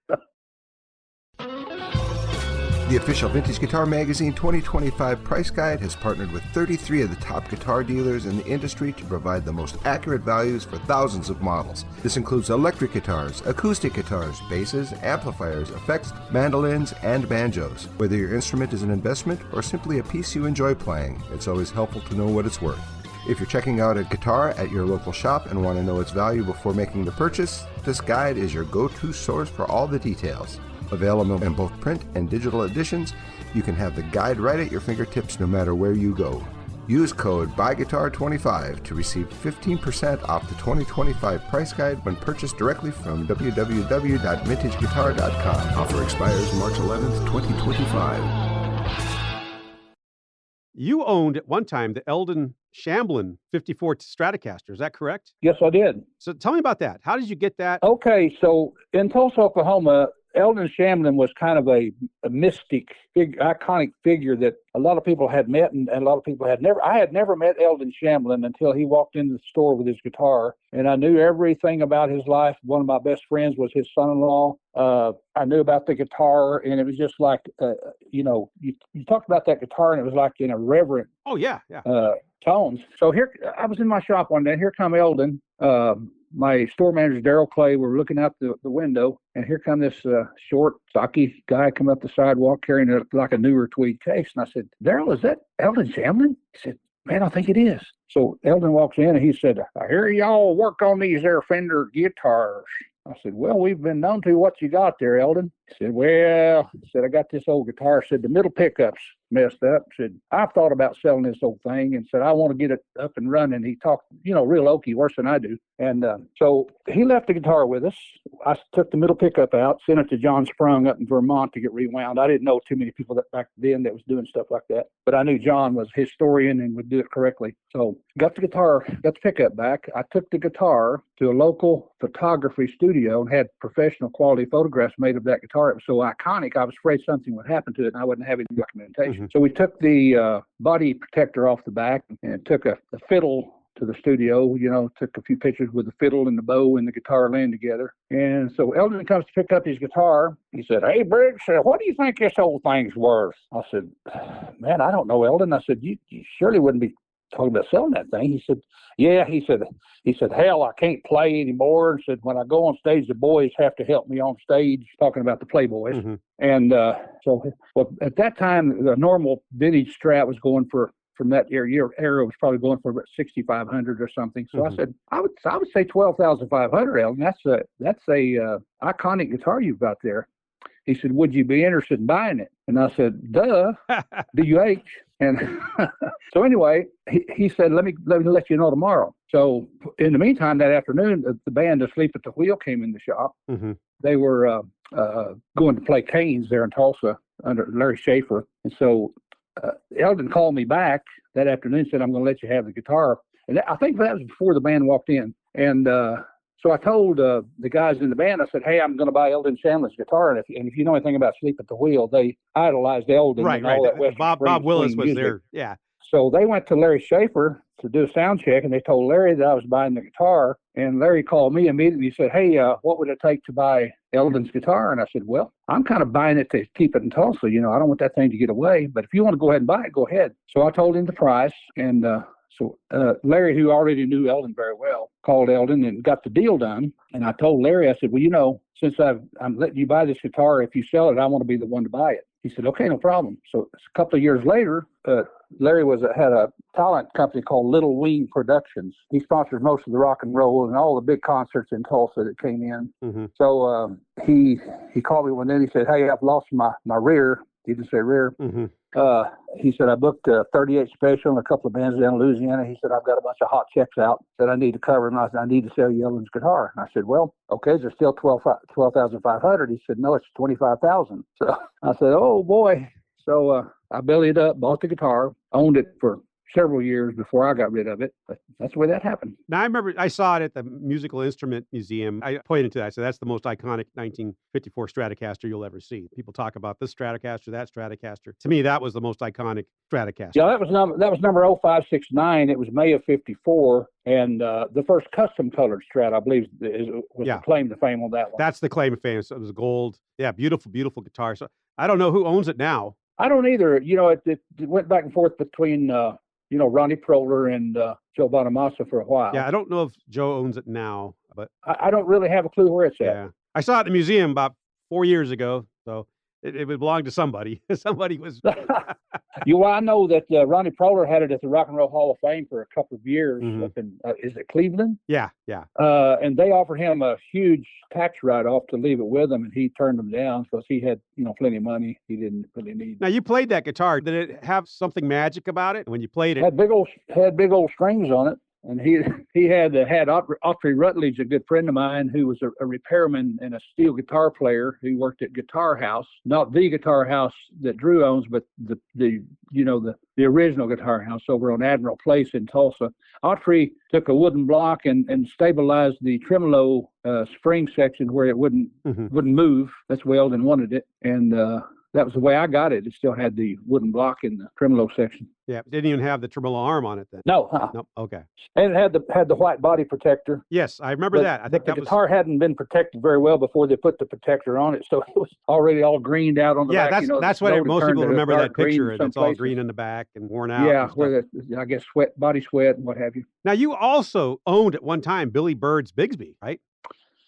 The official Vintage Guitar Magazine 2025 price guide has partnered with 33 of the top guitar dealers in the industry to provide the most accurate values for thousands of models. This includes electric guitars, acoustic guitars, basses, amplifiers, effects, mandolins, and banjos. Whether your instrument is an investment or simply a piece you enjoy playing, it's always helpful to know what it's worth. If you're checking out a guitar at your local shop and want to know its value before making the purchase, this guide is your go-to source for all the details. Available in both print and digital editions, you can have the guide right at your fingertips no matter where you go. Use code BUYGUITAR25 to receive 15% off the 2025 price guide when purchased directly from www.vintageguitar.com. Offer expires March 11th, 2025. You owned at one time the Eldon Shamblin 54 Stratocaster. Is that correct? Yes, I did. So tell me about that. How did you get that? Okay, so in Tulsa, Oklahoma, Eldon Shamblin was kind of a mystic, iconic figure that a lot of people had met, and a lot of people had never. I had never met Eldon Shamblin until he walked into the store with his guitar, and I knew everything about his life. One of my best friends was his son-in-law. I knew about the guitar, and it was just like, you talked about that guitar, and it was like in a reverent. Oh yeah. Tones. So here, I was in my shop one day. Here come Eldon. my store manager, Daryl Clay, were looking out the window, and here come this short, stocky guy come up the sidewalk carrying like a newer tweed case. And I said, Daryl, is that Eldon Shamlin? He said, man, I think it is. So Eldon walks in, and he said, I hear y'all work on these there Fender guitars. I said, well, we've been known to. What you got there, Eldon? He said, well, I got this old guitar. Said, the middle pickup's messed up. Said, I've thought about selling this old thing, and said, I want to get it up and running. He talked, real oaky, worse than I do. And so he left the guitar with us. I took the middle pickup out, sent it to John Sprung up in Vermont to get rewound. I didn't know too many people back then that was doing stuff like that, but I knew John was a historian and would do it correctly. So got the pickup back. I took the guitar to a local photography studio and had professional quality photographs made of that guitar. It was so iconic, I was afraid something would happen to it, and I wouldn't have any documentation. So we took the body protector off the back and took a fiddle to the studio, took a few pictures with the fiddle and the bow and the guitar laying together. And so Eldon comes to pick up his guitar. He said, hey, Briggs, what do you think this old thing's worth? I said, man, I don't know, Eldon. I said, you surely wouldn't be talking about selling that thing. He said, yeah. He said, hell, I can't play anymore. And said, when I go on stage, the boys have to help me on stage, talking about the Playboys. Mm-hmm. And so at that time, the normal vintage Strat was going from that era was probably going for about $6,500 or something. So I said, I would say $12,500, Eldon. That's a iconic guitar you've got there. He said, would you be interested in buying it? And I said, duh, D-U-H. And so anyway, he said, let me let you know tomorrow. So in the meantime, that afternoon, the band Asleep at the Wheel came in the shop. Mm-hmm. They were going to play Canes there in Tulsa under Larry Schaefer. And so Eldon called me back that afternoon and said, I'm going to let you have the guitar. And I think that was before the band walked in. And so I told the guys in the band, I said, hey, I'm going to buy Eldon Shandler's guitar. And if you know anything about Sleep at the Wheel, they idolized Eldon. Right, and all that Bob Willis was music. there. Yeah. So they went to Larry Schaefer to do a sound check, and they told Larry that I was buying the guitar. And Larry called me immediately. He said, hey, what would it take to buy Eldon's guitar? And I said, well, I'm kind of buying it to keep it in Tulsa. I don't want that thing to get away. But if you want to go ahead and buy it, go ahead. So I told him the price. And so Larry, who already knew Eldon very well, called Eldon and got the deal done. And I told Larry, I said, well, since I'm letting you buy this guitar, if you sell it, I want to be the one to buy it. He said, okay, no problem. So a couple of years later, Larry had a talent company called Little Wing Productions. He sponsors most of the rock and roll and all the big concerts in Tulsa that came in. Mm-hmm. So he called me one day and he said, hey, I've lost my rear. He didn't say rear. Mm-hmm. He said, I booked 38 Special and a couple of bands down in Louisiana. He said, I've got a bunch of hot checks out that I need to cover, and I need to sell you Eldon's guitar. And I said, well, okay, is there still $12,500? He said, no, it's $25,000. So I said, oh, boy. So I bellied up, bought the guitar, owned it for several years before I got rid of it. But that's the way that happened. Now, I remember I saw it at the Musical Instrument Museum. I pointed to that. I said, that's the most iconic 1954 Stratocaster you'll ever see. People talk about this Stratocaster, that Stratocaster. To me, that was the most iconic Stratocaster. Yeah, that was number 0569. It was May of 54. And the first custom colored Strat, I believe, was the claim to fame on that one. That's the claim to fame. So it was gold. Yeah, beautiful, beautiful guitar. So I don't know who owns it now. I don't either. It went back and forth between Ronnie Proler and Joe Bonamassa for a while. Yeah, I don't know if Joe owns it now, but I don't really have a clue where it's at. Yeah, I saw it at the museum about 4 years ago, so it belonged to somebody. Somebody was. I know that Ronnie Proler had it at the Rock and Roll Hall of Fame for a couple of years. Mm-hmm. Up in, is it Cleveland? Yeah. And they offered him a huge tax write-off to leave it with him, and he turned them down because he had, plenty of money he didn't really need. Now, you played that guitar. Did it have something magic about it when you played it? Had big old strings on it. And he had Autry Rutledge, a good friend of mine, who was a repairman and a steel guitar player who worked at Guitar House, not the Guitar House that Drew owns, but the original Guitar House over on Admiral Place in Tulsa. Autry took a wooden block and stabilized the tremolo spring section where it wouldn't move. That's where Eldon wanted it. And that was the way I got it. It still had the wooden block in the tremolo section. Yeah, it didn't even have the tremolo arm on it then. No, Nope. Okay. and it had the white body protector. Yes, I remember that. I think the guitar hadn't been protected very well before they put the protector on it, so it was already all greened out on the back. Yeah, that's what most people remember that picture. It's all green in the back and worn out. Yeah, where I guess body sweat and what have you. Now, you also owned at one time Billy Bird's Bigsby, right?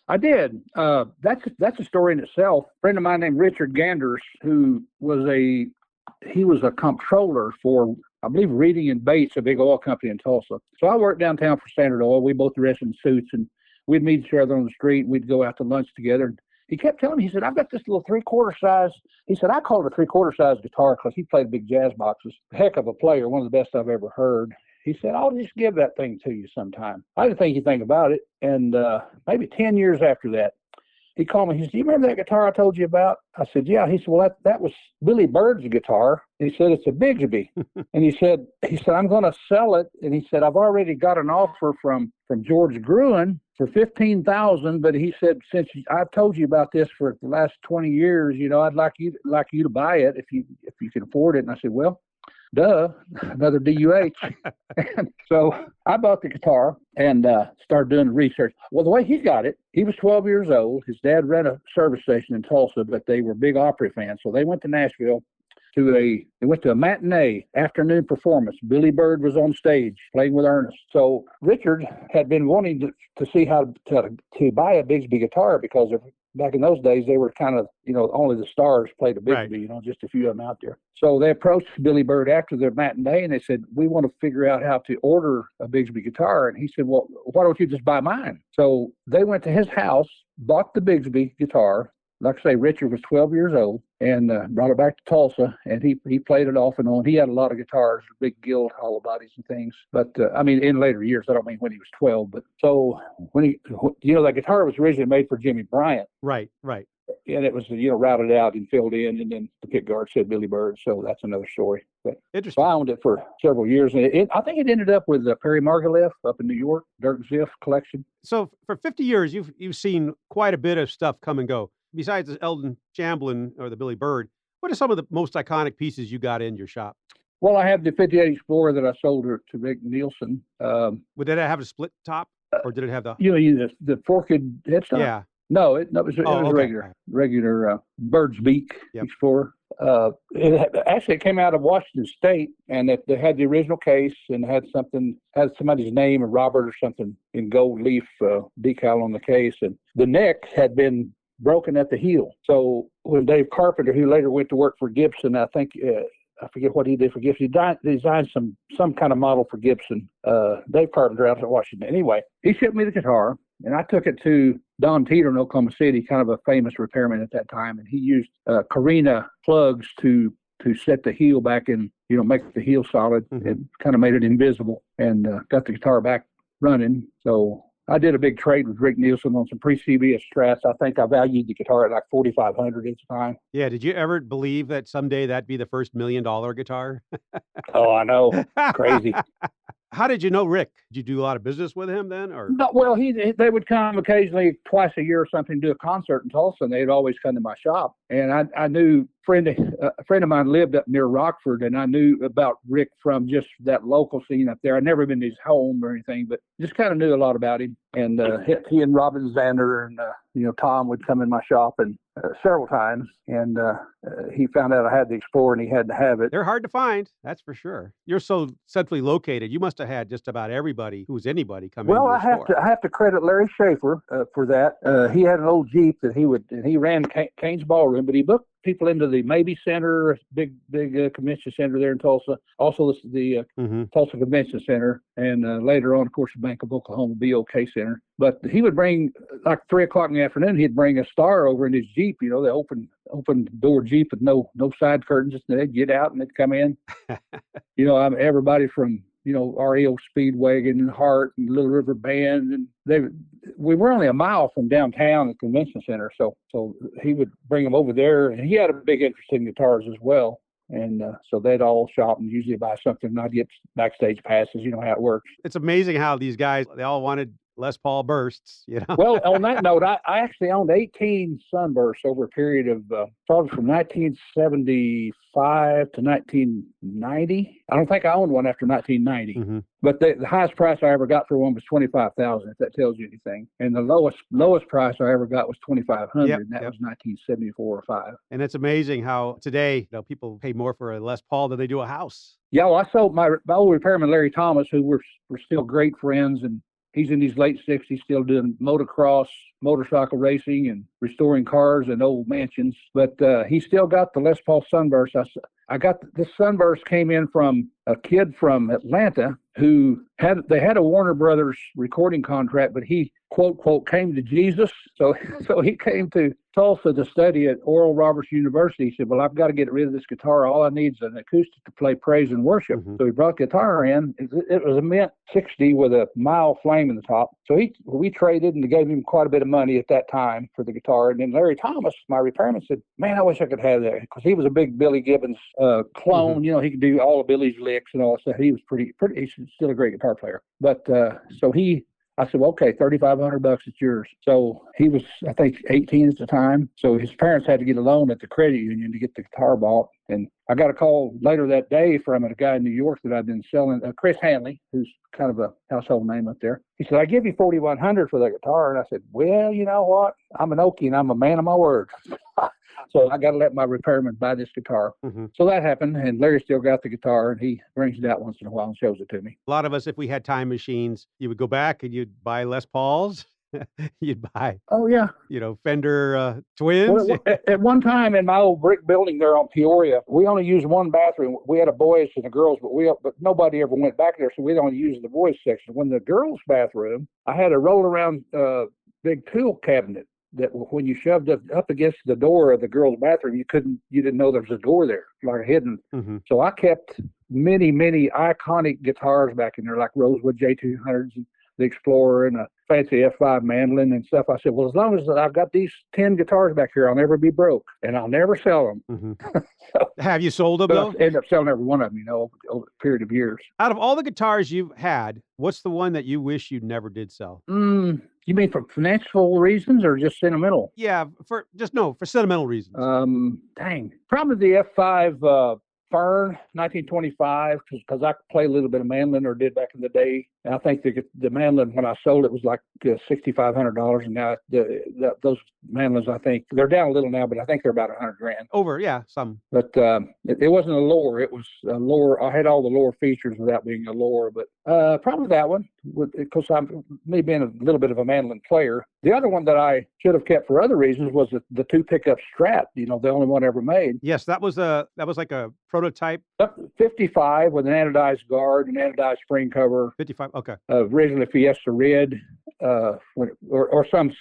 I did. That's a story in itself. A friend of mine named Richard Ganders, who was a comptroller for, I believe, Reading and Bates, a big oil company in Tulsa. So I worked downtown for Standard Oil. We both dressed in suits, and we'd meet each other on the street. And we'd go out to lunch together. And he kept telling me, he said, I've got this little 3/4 size. He said, I call it a 3/4 size guitar because he played big jazz boxes. Heck of a player, one of the best I've ever heard. He said, I'll just give that thing to you sometime. I didn't think anything about it. And maybe 10 years after that, he called me. He said, do you remember that guitar I told you about? I said, yeah. He said, well, that was Billy Bird's guitar. He said, it's a Bigsby. And he said, I'm going to sell it. And he said, I've already got an offer from George Gruen for $15,000. But he said, since I've told you about this for the last 20 years, I'd like you to buy it if you can afford it. And I said, well, duh, another DUH. And so I bought the guitar and started doing the research. Well, the way he got it, he was 12 years old. His dad ran a service station in Tulsa, but they were big Opry fans. So they went to Nashville to a matinee afternoon performance. Billy Bird was on stage playing with Ernest. So Richard had been wanting to see how to buy a Bigsby guitar because back in those days, they were kind of, only the stars played a Bigsby, right. Just a few of them out there. So they approached Billy Bird after their matinee and they said, we want to figure out how to order a Bigsby guitar. And he said, well, why don't you just buy mine? So they went to his house, bought the Bigsby guitar. Like I say, Richard was 12 years old and brought it back to Tulsa, and he played it off and on. He had a lot of guitars, big Guild hollow bodies and things. But, in later years, I don't mean when he was 12. But so when that guitar was originally made for Jimmy Bryant. Right. And it was, routed out and filled in, and then the pick guard said Billy Bird. So that's another story. But interesting. So I owned it for several years. And I think it ended up with Perry Margoliouth up in New York, Dirk Ziff collection. So for 50 years, you've seen quite a bit of stuff come and go. Besides the Eldon Chamberlain or the Billy Bird, what are some of the most iconic pieces you got in your shop? Well, I have the 58 Explorer that I sold to Rick Nielsen. Did it have a split top, or did it have the the forked headstock? Yeah. No, it was a regular bird's beak Explorer. It came out of Washington State, and they had the original case and had somebody's name, or Robert or something, in gold leaf decal on the case, and the neck had been broken at the heel. So when Dave Carpenter, who later went to work for Gibson, I think I forget what he did for Gibson. He designed some kind of model for Gibson. Dave Carpenter out of Washington. Anyway, he shipped me the guitar, and I took it to Don Teeter in Oklahoma City, kind of a famous repairman at that time, and he used Carina plugs to set the heel back and make the heel solid. Mm-hmm. It kind of made it invisible, and got the guitar back running. So I did a big trade with Rick Nielsen on some pre-CBS Strats. I think I valued the guitar at like $4,500 each time. Yeah. Did you ever believe that someday that'd be the first $1 million guitar? Oh, I know. Crazy. How did you know Rick? Did you do a lot of business with him then, or? No, well, they would come occasionally, twice a year or something, do a concert in Tulsa, and they'd always come to my shop. And I knew a friend of mine lived up near Rockford, and I knew about Rick from just that local scene up there. I'd never been to his home or anything, but just kind of knew a lot about him. And he and Robin Zander and Tom would come in my shop and several times, and he found out I had the Explorer and he had to have it. They're hard to find, that's for sure. You're so centrally located. You must have had just about everybody who's anybody come in. Well, I have to credit Larry Schaefer for that. He had an old Jeep that he ran Kane's Ballroom, but he booked people into the Mabee Center, big convention center there in Tulsa. Also the Tulsa Convention Center, and later on, of course, the Bank of Oklahoma BOK Center. But he would bring, like 3 o'clock in the afternoon, he'd bring a star over in his Jeep, the open door Jeep with no side curtains. They'd get out and they'd come in. Everybody from REO Speedwagon and Hart and Little River Band, and we were only a mile from downtown, the convention center. So he would bring them over there, and he had a big interest in guitars as well. And so they'd all shop and usually buy something, and I'd get backstage passes. You know how it works. It's amazing how these guys, they all wanted Les Paul bursts, Well, on that note, I actually owned 18 Sunbursts over a period of probably from 1975 to 1990. I don't think I owned one after 1990. Mm-hmm. But the highest price I ever got for one was 25,000. If that tells you anything. And the lowest price I ever got was 2,500. Yep, and that was 1974 or 5. And it's amazing how today, people pay more for a Les Paul than they do a house. Yeah, well, I sold my old repairman Larry Thomas, who we're still great friends, and he's in his late 60s, still doing motocross, motorcycle racing, and restoring cars and old mansions. But he still got the Les Paul Sunburst. I got this Sunburst came in from a kid from Atlanta who had a Warner Brothers recording contract, but he quote came to Jesus. So he came to Tulsa to study at Oral Roberts University. He said, "Well, I've got to get rid of this guitar. All I need is an acoustic to play praise and worship." Mm-hmm. So he brought the guitar in. It was a Mint 60 with a mild flame in the top. So we traded and gave him quite a bit of money at that time for the guitar. And then Larry Thomas, my repairman, said, "Man, I wish I could have that," because he was a big Billy Gibbons clone. Mm-hmm. He could do all of Billy's licks and all that stuff. He was pretty. He's still a great guitar player. But I said, "Well, okay, $3,500, it's yours." So he was, I think, 18 at the time. So his parents had to get a loan at the credit union to get the guitar bought. And I got a call later that day from a guy in New York that I've been selling, Chris Hanley, who's kind of a household name up there. He said, "I give you $4,100 for that guitar." And I said, "Well, you know what? I'm an Okie and I'm a man of my word." So I got to let my repairman buy this guitar. Mm-hmm. So that happened, and Larry still got the guitar, and he brings it out once in a while and shows it to me. A lot of us, if we had time machines, you would go back and you'd buy Les Pauls. You'd buy, oh yeah, Fender Twins. Well, at one time in my old brick building there on Peoria, we only used one bathroom. We had a boys and a girls, but nobody ever went back there, so we'd only use the boys section. When the girls' bathroom, I had a roll around big tool cabinet that when you shoved it up against the door of the girls' bathroom, you didn't know there was a door there, like hidden. Mm-hmm. So I kept many iconic guitars back in there, like Rosewood J200s and the Explorer and a fancy F5 mandolin and stuff. I said, "Well, as long as I've got these 10 guitars back here, I'll never be broke, and I'll never sell them." Mm-hmm. So, have you sold them, though? I ended up selling every one of them, over a period of years. Out of all the guitars you've had, what's the one that you wish you never did sell? You mean for financial reasons or just sentimental? Yeah, for sentimental reasons. Probably the F5 Fern 1925, because I play a little bit of mandolin, or did back in the day. And I think the mandolin, when I sold it, was like $6,500, and now those mandolins, I think they're down a little now, but I think they're about $100,000 over. Yeah, some. But it wasn't a lower; it was a lower. I had all the lower features without being a lower, but probably that one, because I'm me being a little bit of a mandolin player. The other one that I should have kept for other reasons was the 2 pickup Strat. The only one ever made. Yes, that was like a prototype. 55 with an anodized guard, an anodized spring cover. 55. Okay. Originally Fiesta Red, or some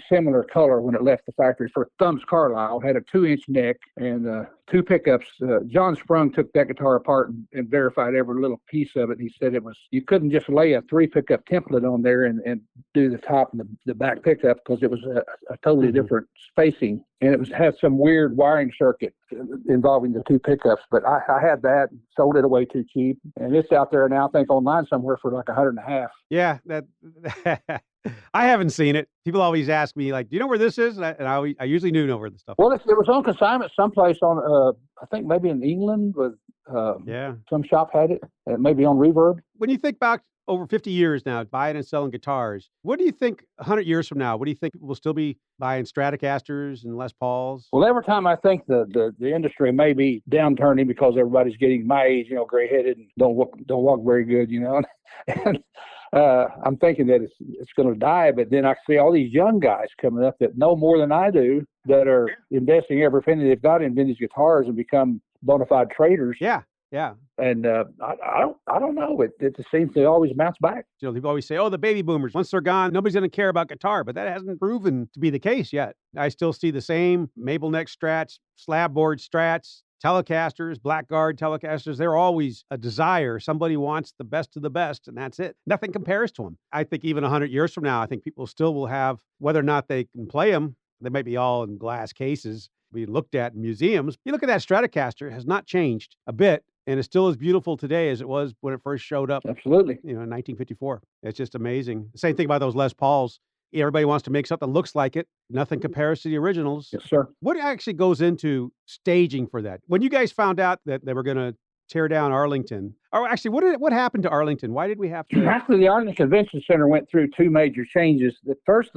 similar color when it left the factory. For Thumbs Carlisle, had a 2-inch neck and 2 pickups. John Sprung took that guitar apart and verified every little piece of it. He said you couldn't just lay a 3 pickup template on there and do the top and the back pickup, because it was a totally different spacing, and it had some weird wiring circuit involving the 2 pickups. But I had that, sold it away too cheap, and it's out there now, I think online somewhere for like $100,500. Yeah, that I haven't seen it. People always ask me, like, "Do you know where this is?" And I usually do know where the stuff. Well, it was on consignment someplace on I think maybe in England with some shop had it, maybe on Reverb. When you think back over 50 years now, buying and selling guitars, what do you think 100 years from now? What do you think we'll still be buying Stratocasters and Les Pauls? Well, every time I think the industry may be downturning because everybody's getting my age, gray-headed and don't walk very good, and I'm thinking that it's going to die. But then I see all these young guys coming up that know more than I do, that are investing every penny they've got in vintage guitars and become bona fide traders. Yeah. Yeah. And I don't know. It just seems to always bounce back. People always say, "Oh, the baby boomers, once they're gone, nobody's going to care about guitar." But that hasn't proven to be the case yet. I still see the same maple neck Strats, slab board Strats, Telecasters, Blackguard Telecasters. They're always a desire. Somebody wants the best of the best, and that's it. Nothing compares to them. I think even 100 years from now, I think people still will have, whether or not they can play them, they might be all in glass cases, be looked at in museums. You look at that Stratocaster, it has not changed a bit. and it's still as beautiful today as it was when it first showed up, Absolutely. in 1954. It's just amazing. Same thing about those Les Pauls. Everybody wants to make something that looks like it. Nothing compares to the originals. Yes, sir. What actually goes into staging for that? When you guys found out that they were going to tear down Arlington, or actually, what happened to Arlington? Why did we have to? After the Arlington Convention Center went through two major changes, the first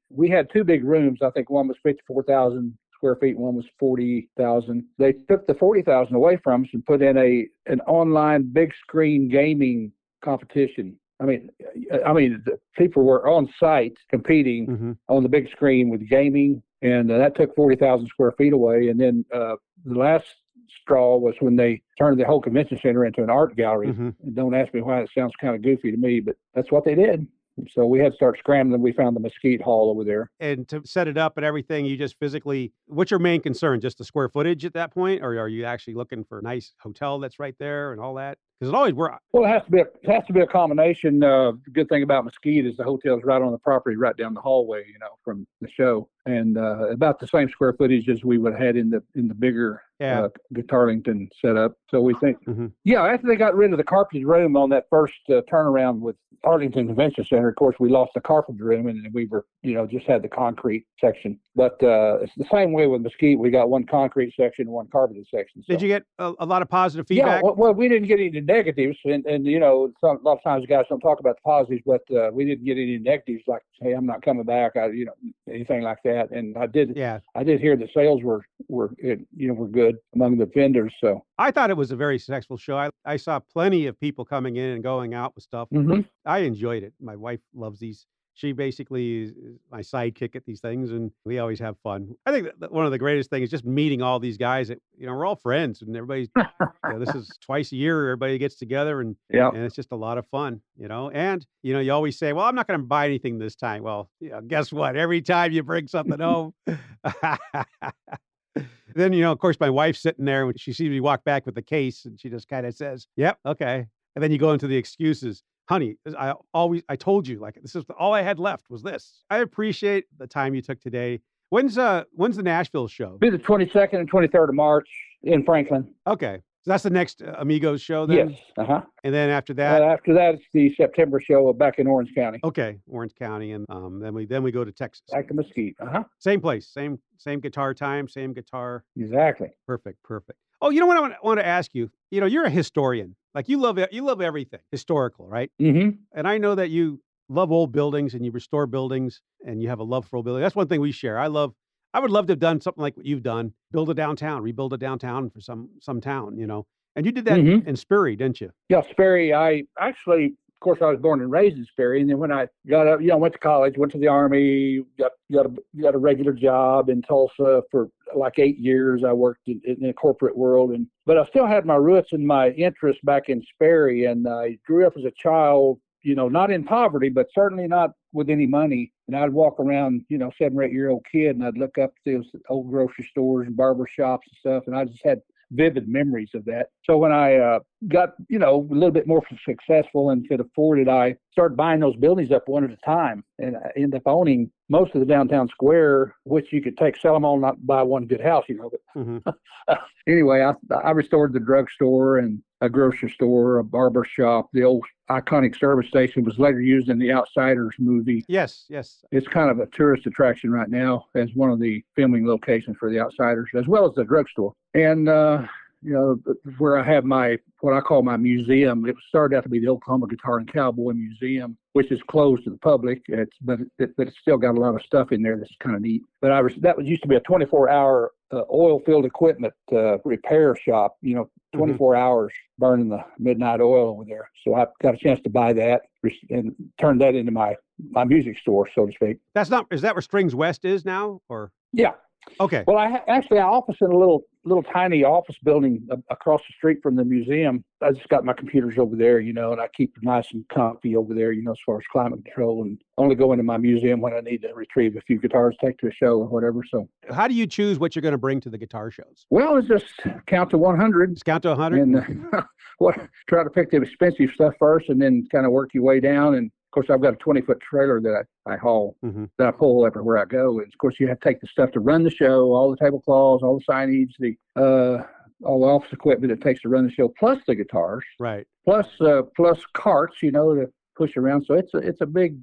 we had two big rooms. I think one was 54,000 square feet, one was 40,000. They took the 40,000 away from us and put in an online big screen gaming competition. I mean, the people were on site competing on the big screen with gaming, and that took 40,000 square feet away. And then the last straw was when they turned the whole convention center into an art gallery. And don't ask me why. It sounds kind of goofy to me, but that's what they did. So we had to start scrambling. We found the Mesquite Hall over there. And to set it up and everything, you just physically, what's your main concern? Just the square footage at that point? Or are you actually looking for a nice hotel that's right there and all that? Because it always works. Well, it has to be a combination. The good thing about Mesquite is the hotel's right on the property, right down the hallway, from the show, and about the same square footage as we would have had in the bigger Guitarlington setup. So we think, after they got rid of the carpeted room on that first turnaround with Arlington Convention Center, of course, we lost the carpeted room, and we were, just had the concrete section. But it's the same way with Mesquite. We got one concrete section and one carpeted section. So. Did you get a lot of positive feedback? Yeah, well, we didn't get any negatives, and a lot of times guys don't talk about the positives, but we didn't get any negatives like, hey, I'm not coming back, anything like that. And I did hear the sales were good among the vendors. So I thought it was a very successful show. I saw plenty of people coming in and going out with stuff. I enjoyed it. My wife loves these. She basically is my sidekick at these things, and we always have fun. I think that one of the greatest things is just meeting all these guys that, we're all friends, and everybody's, this is twice a year, everybody gets together, and it's just a lot of fun, and, you always say, well, I'm not going to buy anything this time. Well, guess what? Every time you bring something home, then, of course, my wife's sitting there when she sees me walk back with the case, and she just kind of says, yep, okay. And then you go into the excuses. Honey, I told you, like, this is all I had left was this. I appreciate the time you took today. When's the Nashville show? Be the 22nd and 23rd of March in Franklin. Okay. So that's the next Amigos show then? Yes. And then after that? After that, it's the September show back in Orange County. Okay. Orange County. And then we go to Texas. Back to Mesquite. Same place. Same guitar time, same guitar. Exactly. Perfect. Oh, you know what I want to ask you? You're a historian. Like you love everything historical, right? And I know that you love old buildings and you restore buildings and you have a love for old buildings. That's one thing we share. I would love to have done something like what you've done, rebuild a downtown for some town, and you did that in Sperry, didn't you? Yeah, Sperry. I actually, of course, I was born and raised in Sperry, and then when I got up, went to college, went to the Army, got a regular job in Tulsa for like 8 years. I worked in the corporate world, but I still had my roots and my interest back in Sperry, and I grew up as a child, not in poverty, but certainly not with any money. And I'd walk around, 7 or 8 year old kid, and I'd look up to those old grocery stores and barber shops and stuff, and I just had vivid memories of that. So when I got, a little bit more successful and could afford it, I started buying those buildings up one at a time. And I ended up owning most of the downtown square, which you could sell them all, not buy one good house, But anyway, I restored the drugstore and a grocery store, a barber shop. The old iconic service station was later used in the Outsiders movie. Yes. It's kind of a tourist attraction right now as one of the filming locations for the Outsiders, as well as the drugstore. And, where I have what I call my museum. It started out to be the Oklahoma Guitar and Cowboy Museum, which is closed to the public. But it's still got a lot of stuff in there that's kind of neat. But that used to be a 24-hour oil-filled equipment repair shop. 24 hours burning the midnight oil over there. So I got a chance to buy that and turn that into my music store, so to speak. Is that where Strings West is now, or? Yeah. Okay. Well, I office in a little tiny office building across the street from the museum. I just got my computers over there, and I keep it nice and comfy over there, as far as climate control, and only go into my museum when I need to retrieve a few guitars, take to a show or whatever. So, how do you choose what you're going to bring to the guitar shows? Well, it's just count to 100. Just count to 100? And try to pick the expensive stuff first and then kind of work your way down. And of course, I've got a 20-foot trailer that I haul, that I pull everywhere I go. And of course, you have to take the stuff to run the show, all the tablecloths, all the signage, the all the office equipment it takes to run the show, plus the guitars, Right. plus carts, to push around. So it's a big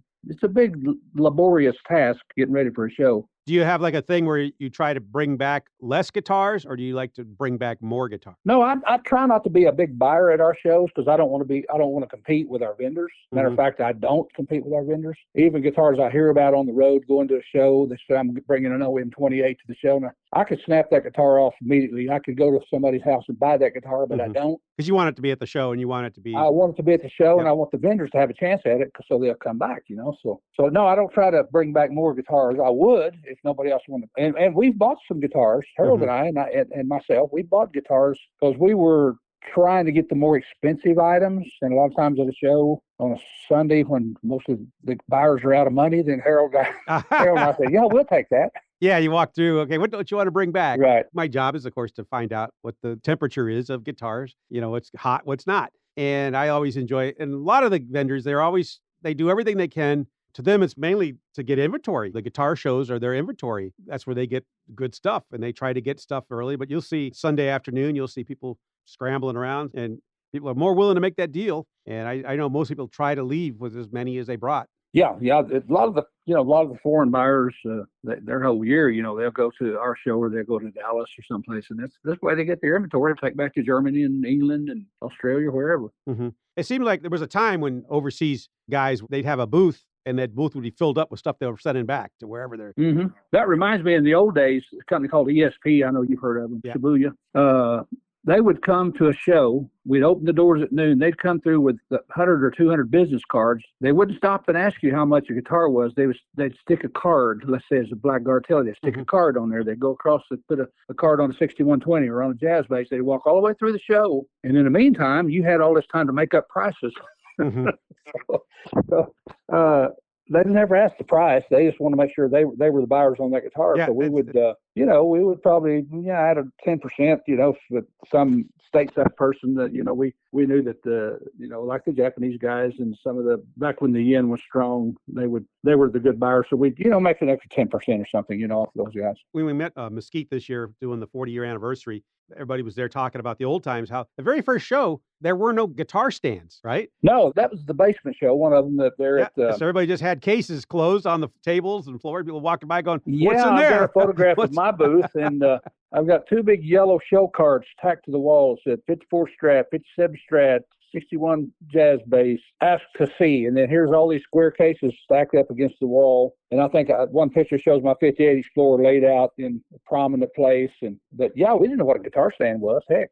laborious task getting ready for a show. Do you have like a thing where you try to bring back less guitars, or do you like to bring back more guitars? No, I try not to be a big buyer at our shows because I don't want to compete with our vendors. Matter of fact, I don't compete with our vendors. Even guitars I hear about on the road going to a show, they say I'm bringing an OM28 to the show. Now, I could snap that guitar off immediately. I could go to somebody's house and buy that guitar, but I don't. Because you want it to be at the show, and you want it to be. I want it to be at the show, and I want the vendors to have a chance at it, so they'll come back. So no, I don't try to bring back more guitars. I would if nobody else wanted. And we've bought some guitars. Harold and I and myself, we bought guitars because we were trying to get the more expensive items. And a lot of times at a show on a Sunday when most of the buyers are out of money, then Harold and I said, yeah, we'll take that. Yeah, you walk through, okay, what don't you want to bring back? Right. My job is, of course, to find out what the temperature is of guitars, what's hot, what's not. And I always enjoy it. And a lot of the vendors, they do everything they can. To them, it's mainly to get inventory. The guitar shows are their inventory. That's where they get good stuff, and they try to get stuff early. But you'll see Sunday afternoon, you'll see people scrambling around, and people are more willing to make that deal. And I know most people try to leave with as many as they brought. Yeah. A lot of the foreign buyers, their whole year, they'll go to our show or they'll go to Dallas or someplace, and that's the way they get their inventory to take back to Germany and England and Australia, wherever. Mm-hmm. It seemed like there was a time when overseas guys, they'd have a booth, and that booth would be filled up with stuff they were sending back to wherever they're. Mm-hmm. That reminds me, in the old days, a company called ESP. I know you've heard of them, yeah. Shibuya. They would come to a show. We'd open the doors at noon. They'd come through with 100 or 200 business cards. They wouldn't stop and ask you how much a guitar was. They'd stick a card. Let's say it's a black Gartelli. They'd stick a card on there. They'd go across and put a card on a 6120 or on a jazz bass. They'd walk all the way through the show. And in the meantime, you had all this time to make up prices. Mm-hmm. They never asked the price. They just want to make sure they were the buyers on that guitar. Yeah, so we would, we would probably, add a 10%, with some stateside person that, we knew that like the Japanese guys and some of back when the yen was strong, they were the good buyers. So we'd, make an extra 10% or something, off those guys. When we met Mesquite this year doing the 40-year anniversary, everybody was there talking about the old times, how the very first show, there were no guitar stands, right? No, that was the basement show, one of them that they're at. So everybody just had cases closed on the tables and floor. People walking by going, what's in there? I've got a photograph of my booth, and I've got two big yellow show cards tacked to the wall. It said 54 Strat, 57 Strat, 61 jazz bass, ask to see. And then here's all these square cases stacked up against the wall. And I think one picture shows my 58 Explorer laid out in a prominent place. But we didn't know what a guitar stand was. Heck,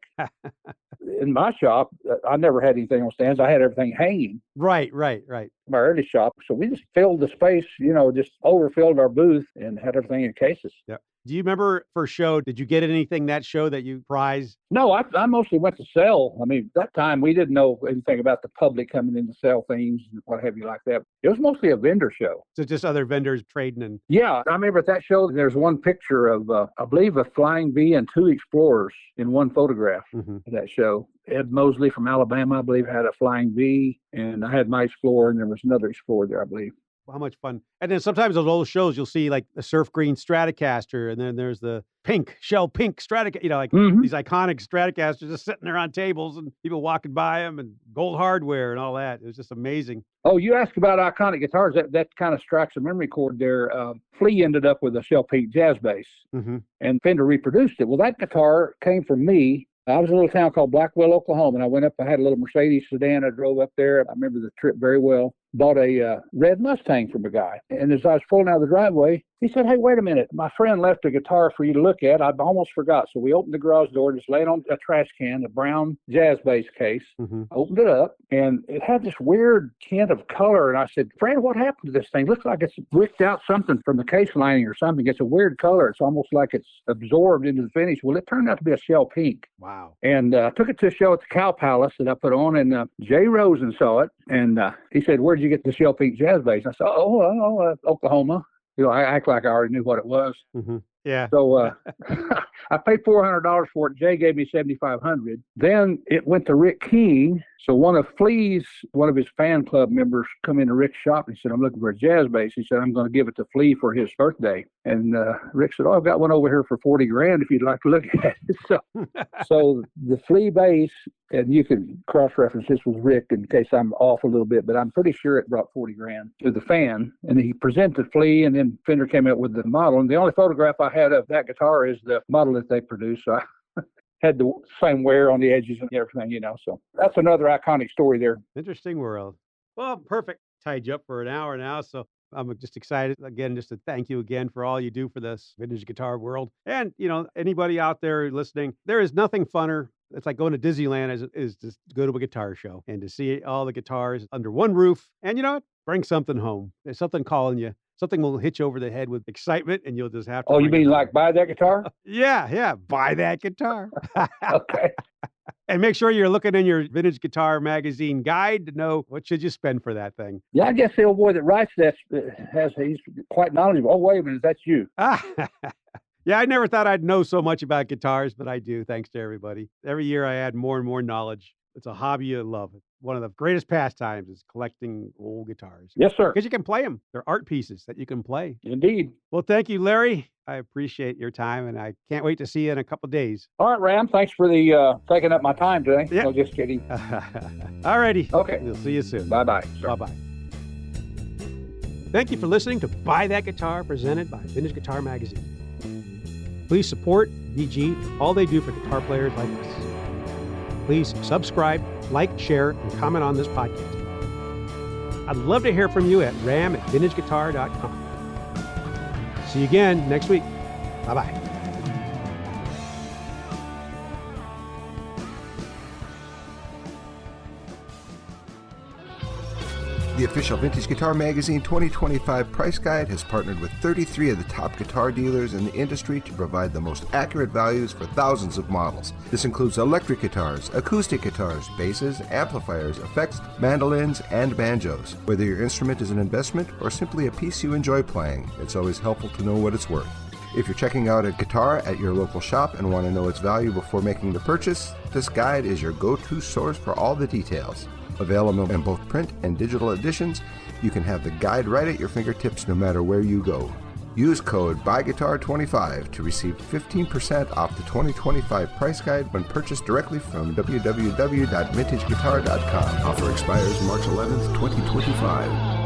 in my shop, I never had anything on stands. I had everything hanging. Right. My early shop. So we just filled the space, just overfilled our booth and had everything in cases. Yeah. Do you remember first show, did you get anything that show that you prized? No, I mostly went to sell. I mean, that time we didn't know anything about the public coming in to sell things and what have you like that. It was mostly a vendor show. So just other vendors trading and... Yeah, I remember at that show, there's one picture of, I believe, a Flying V and two Explorers in one photograph at that show. Ed Mosley from Alabama, I believe, had a Flying V, and I had my Explorer, and there was another Explorer there, I believe. How much fun. And then sometimes those old shows, you'll see like the surf green Stratocaster, and then there's the shell pink Stratocaster, these iconic Stratocasters just sitting there on tables and people walking by them, and gold hardware and all that. It was just amazing. Oh, you asked about iconic guitars. That kind of strikes a memory chord there. Flea ended up with a shell pink jazz bass, and Fender reproduced it. Well, that guitar came from me. I was in a little town called Blackwell, Oklahoma, and I went up. I had a little Mercedes sedan. I drove up there. I remember the trip very well. Bought a red Mustang from a guy. And as I was pulling out of the driveway, he said, "Hey, wait a minute. My friend left a guitar for you to look at. I almost forgot." So we opened the garage door, just laid on a trash can, a brown jazz bass case, opened it up, and it had this weird tint of color. And I said, "Fred, what happened to this thing? Looks like it's bricked out something from the case lining or something. It's a weird color. It's almost like it's absorbed into the finish." Well, it turned out to be a shell pink. Wow. And I took it to a show at the Cow Palace that I put on, and Jay Rosen saw it, and he said, "Where'd you get the shell pink jazz bass?" I said, Oklahoma. I act like I already knew what it was. Yeah. So I paid $400 for it. Jay gave me $7,500. Then it went to Rick King. So one of his fan club members, come into Rick's shop and he said, "I'm looking for a jazz bass." He said, "I'm going to give it to Flea for his birthday." And Rick said, "Oh, I've got one over here for $40,000 if you'd like to look at it." So the Flea bass, and you can cross-reference this with Rick in case I'm off a little bit, but I'm pretty sure it brought $40,000 to the fan. And he presented Flea, and then Fender came out with the model. And the only photograph I had of that guitar is the model that they produced. So I had the same wear on the edges and everything, So that's another iconic story there. Interesting world. Well, perfect. Tied you up for an hour now, so I'm just excited again, just to thank you again for all you do for this vintage guitar world. And, anybody out there listening, there is nothing funner. It's like going to Disneyland is to go to a guitar show and to see all the guitars under one roof. And you know what? Bring something home. There's something calling you. Something will hit you over the head with excitement, and you'll just have to. Oh, you mean like buy that guitar? Yeah. Buy that guitar. Okay. And make sure you're looking in your Vintage Guitar Magazine guide to know what should you spend for that thing. Yeah, I guess the old boy that writes that he's quite knowledgeable. Oh, wait a minute, that's you. Yeah, I never thought I'd know so much about guitars, but I do, thanks to everybody. Every year I add more and more knowledge. It's a hobby I love. One of the greatest pastimes is collecting old guitars. Yes, sir. Because you can play them. They're art pieces that you can play. Indeed. Well, thank you, Larry. I appreciate your time, and I can't wait to see you in a couple of days. All right, Ram. Thanks for the taking up my time today. Yeah. No, just kidding. All righty. Okay. We'll see you soon. Bye-bye. Bye-bye. Thank you for listening to Buy That Guitar, presented by Vintage Guitar Magazine. Please support VG and all they do for guitar players like us. Please subscribe, like, share, and comment on this podcast. I'd love to hear from you at ram@vintageguitar.com. See you again next week. Bye-bye. The official Vintage Guitar Magazine 2025 price guide has partnered with 33 of the top guitar dealers in the industry to provide the most accurate values for thousands of models. This includes electric guitars, acoustic guitars, basses, amplifiers, effects, mandolins, and banjos. Whether your instrument is an investment or simply a piece you enjoy playing, it's always helpful to know what it's worth. If you're checking out a guitar at your local shop and want to know its value before making the purchase, this guide is your go-to source for all the details. Available in both print and digital editions, you can have the guide right at your fingertips no matter where you go. Use code BUYGUITAR25 to receive 15% off the 2025 price guide when purchased directly from www.vintageguitar.com. Offer expires March 11th, 2025.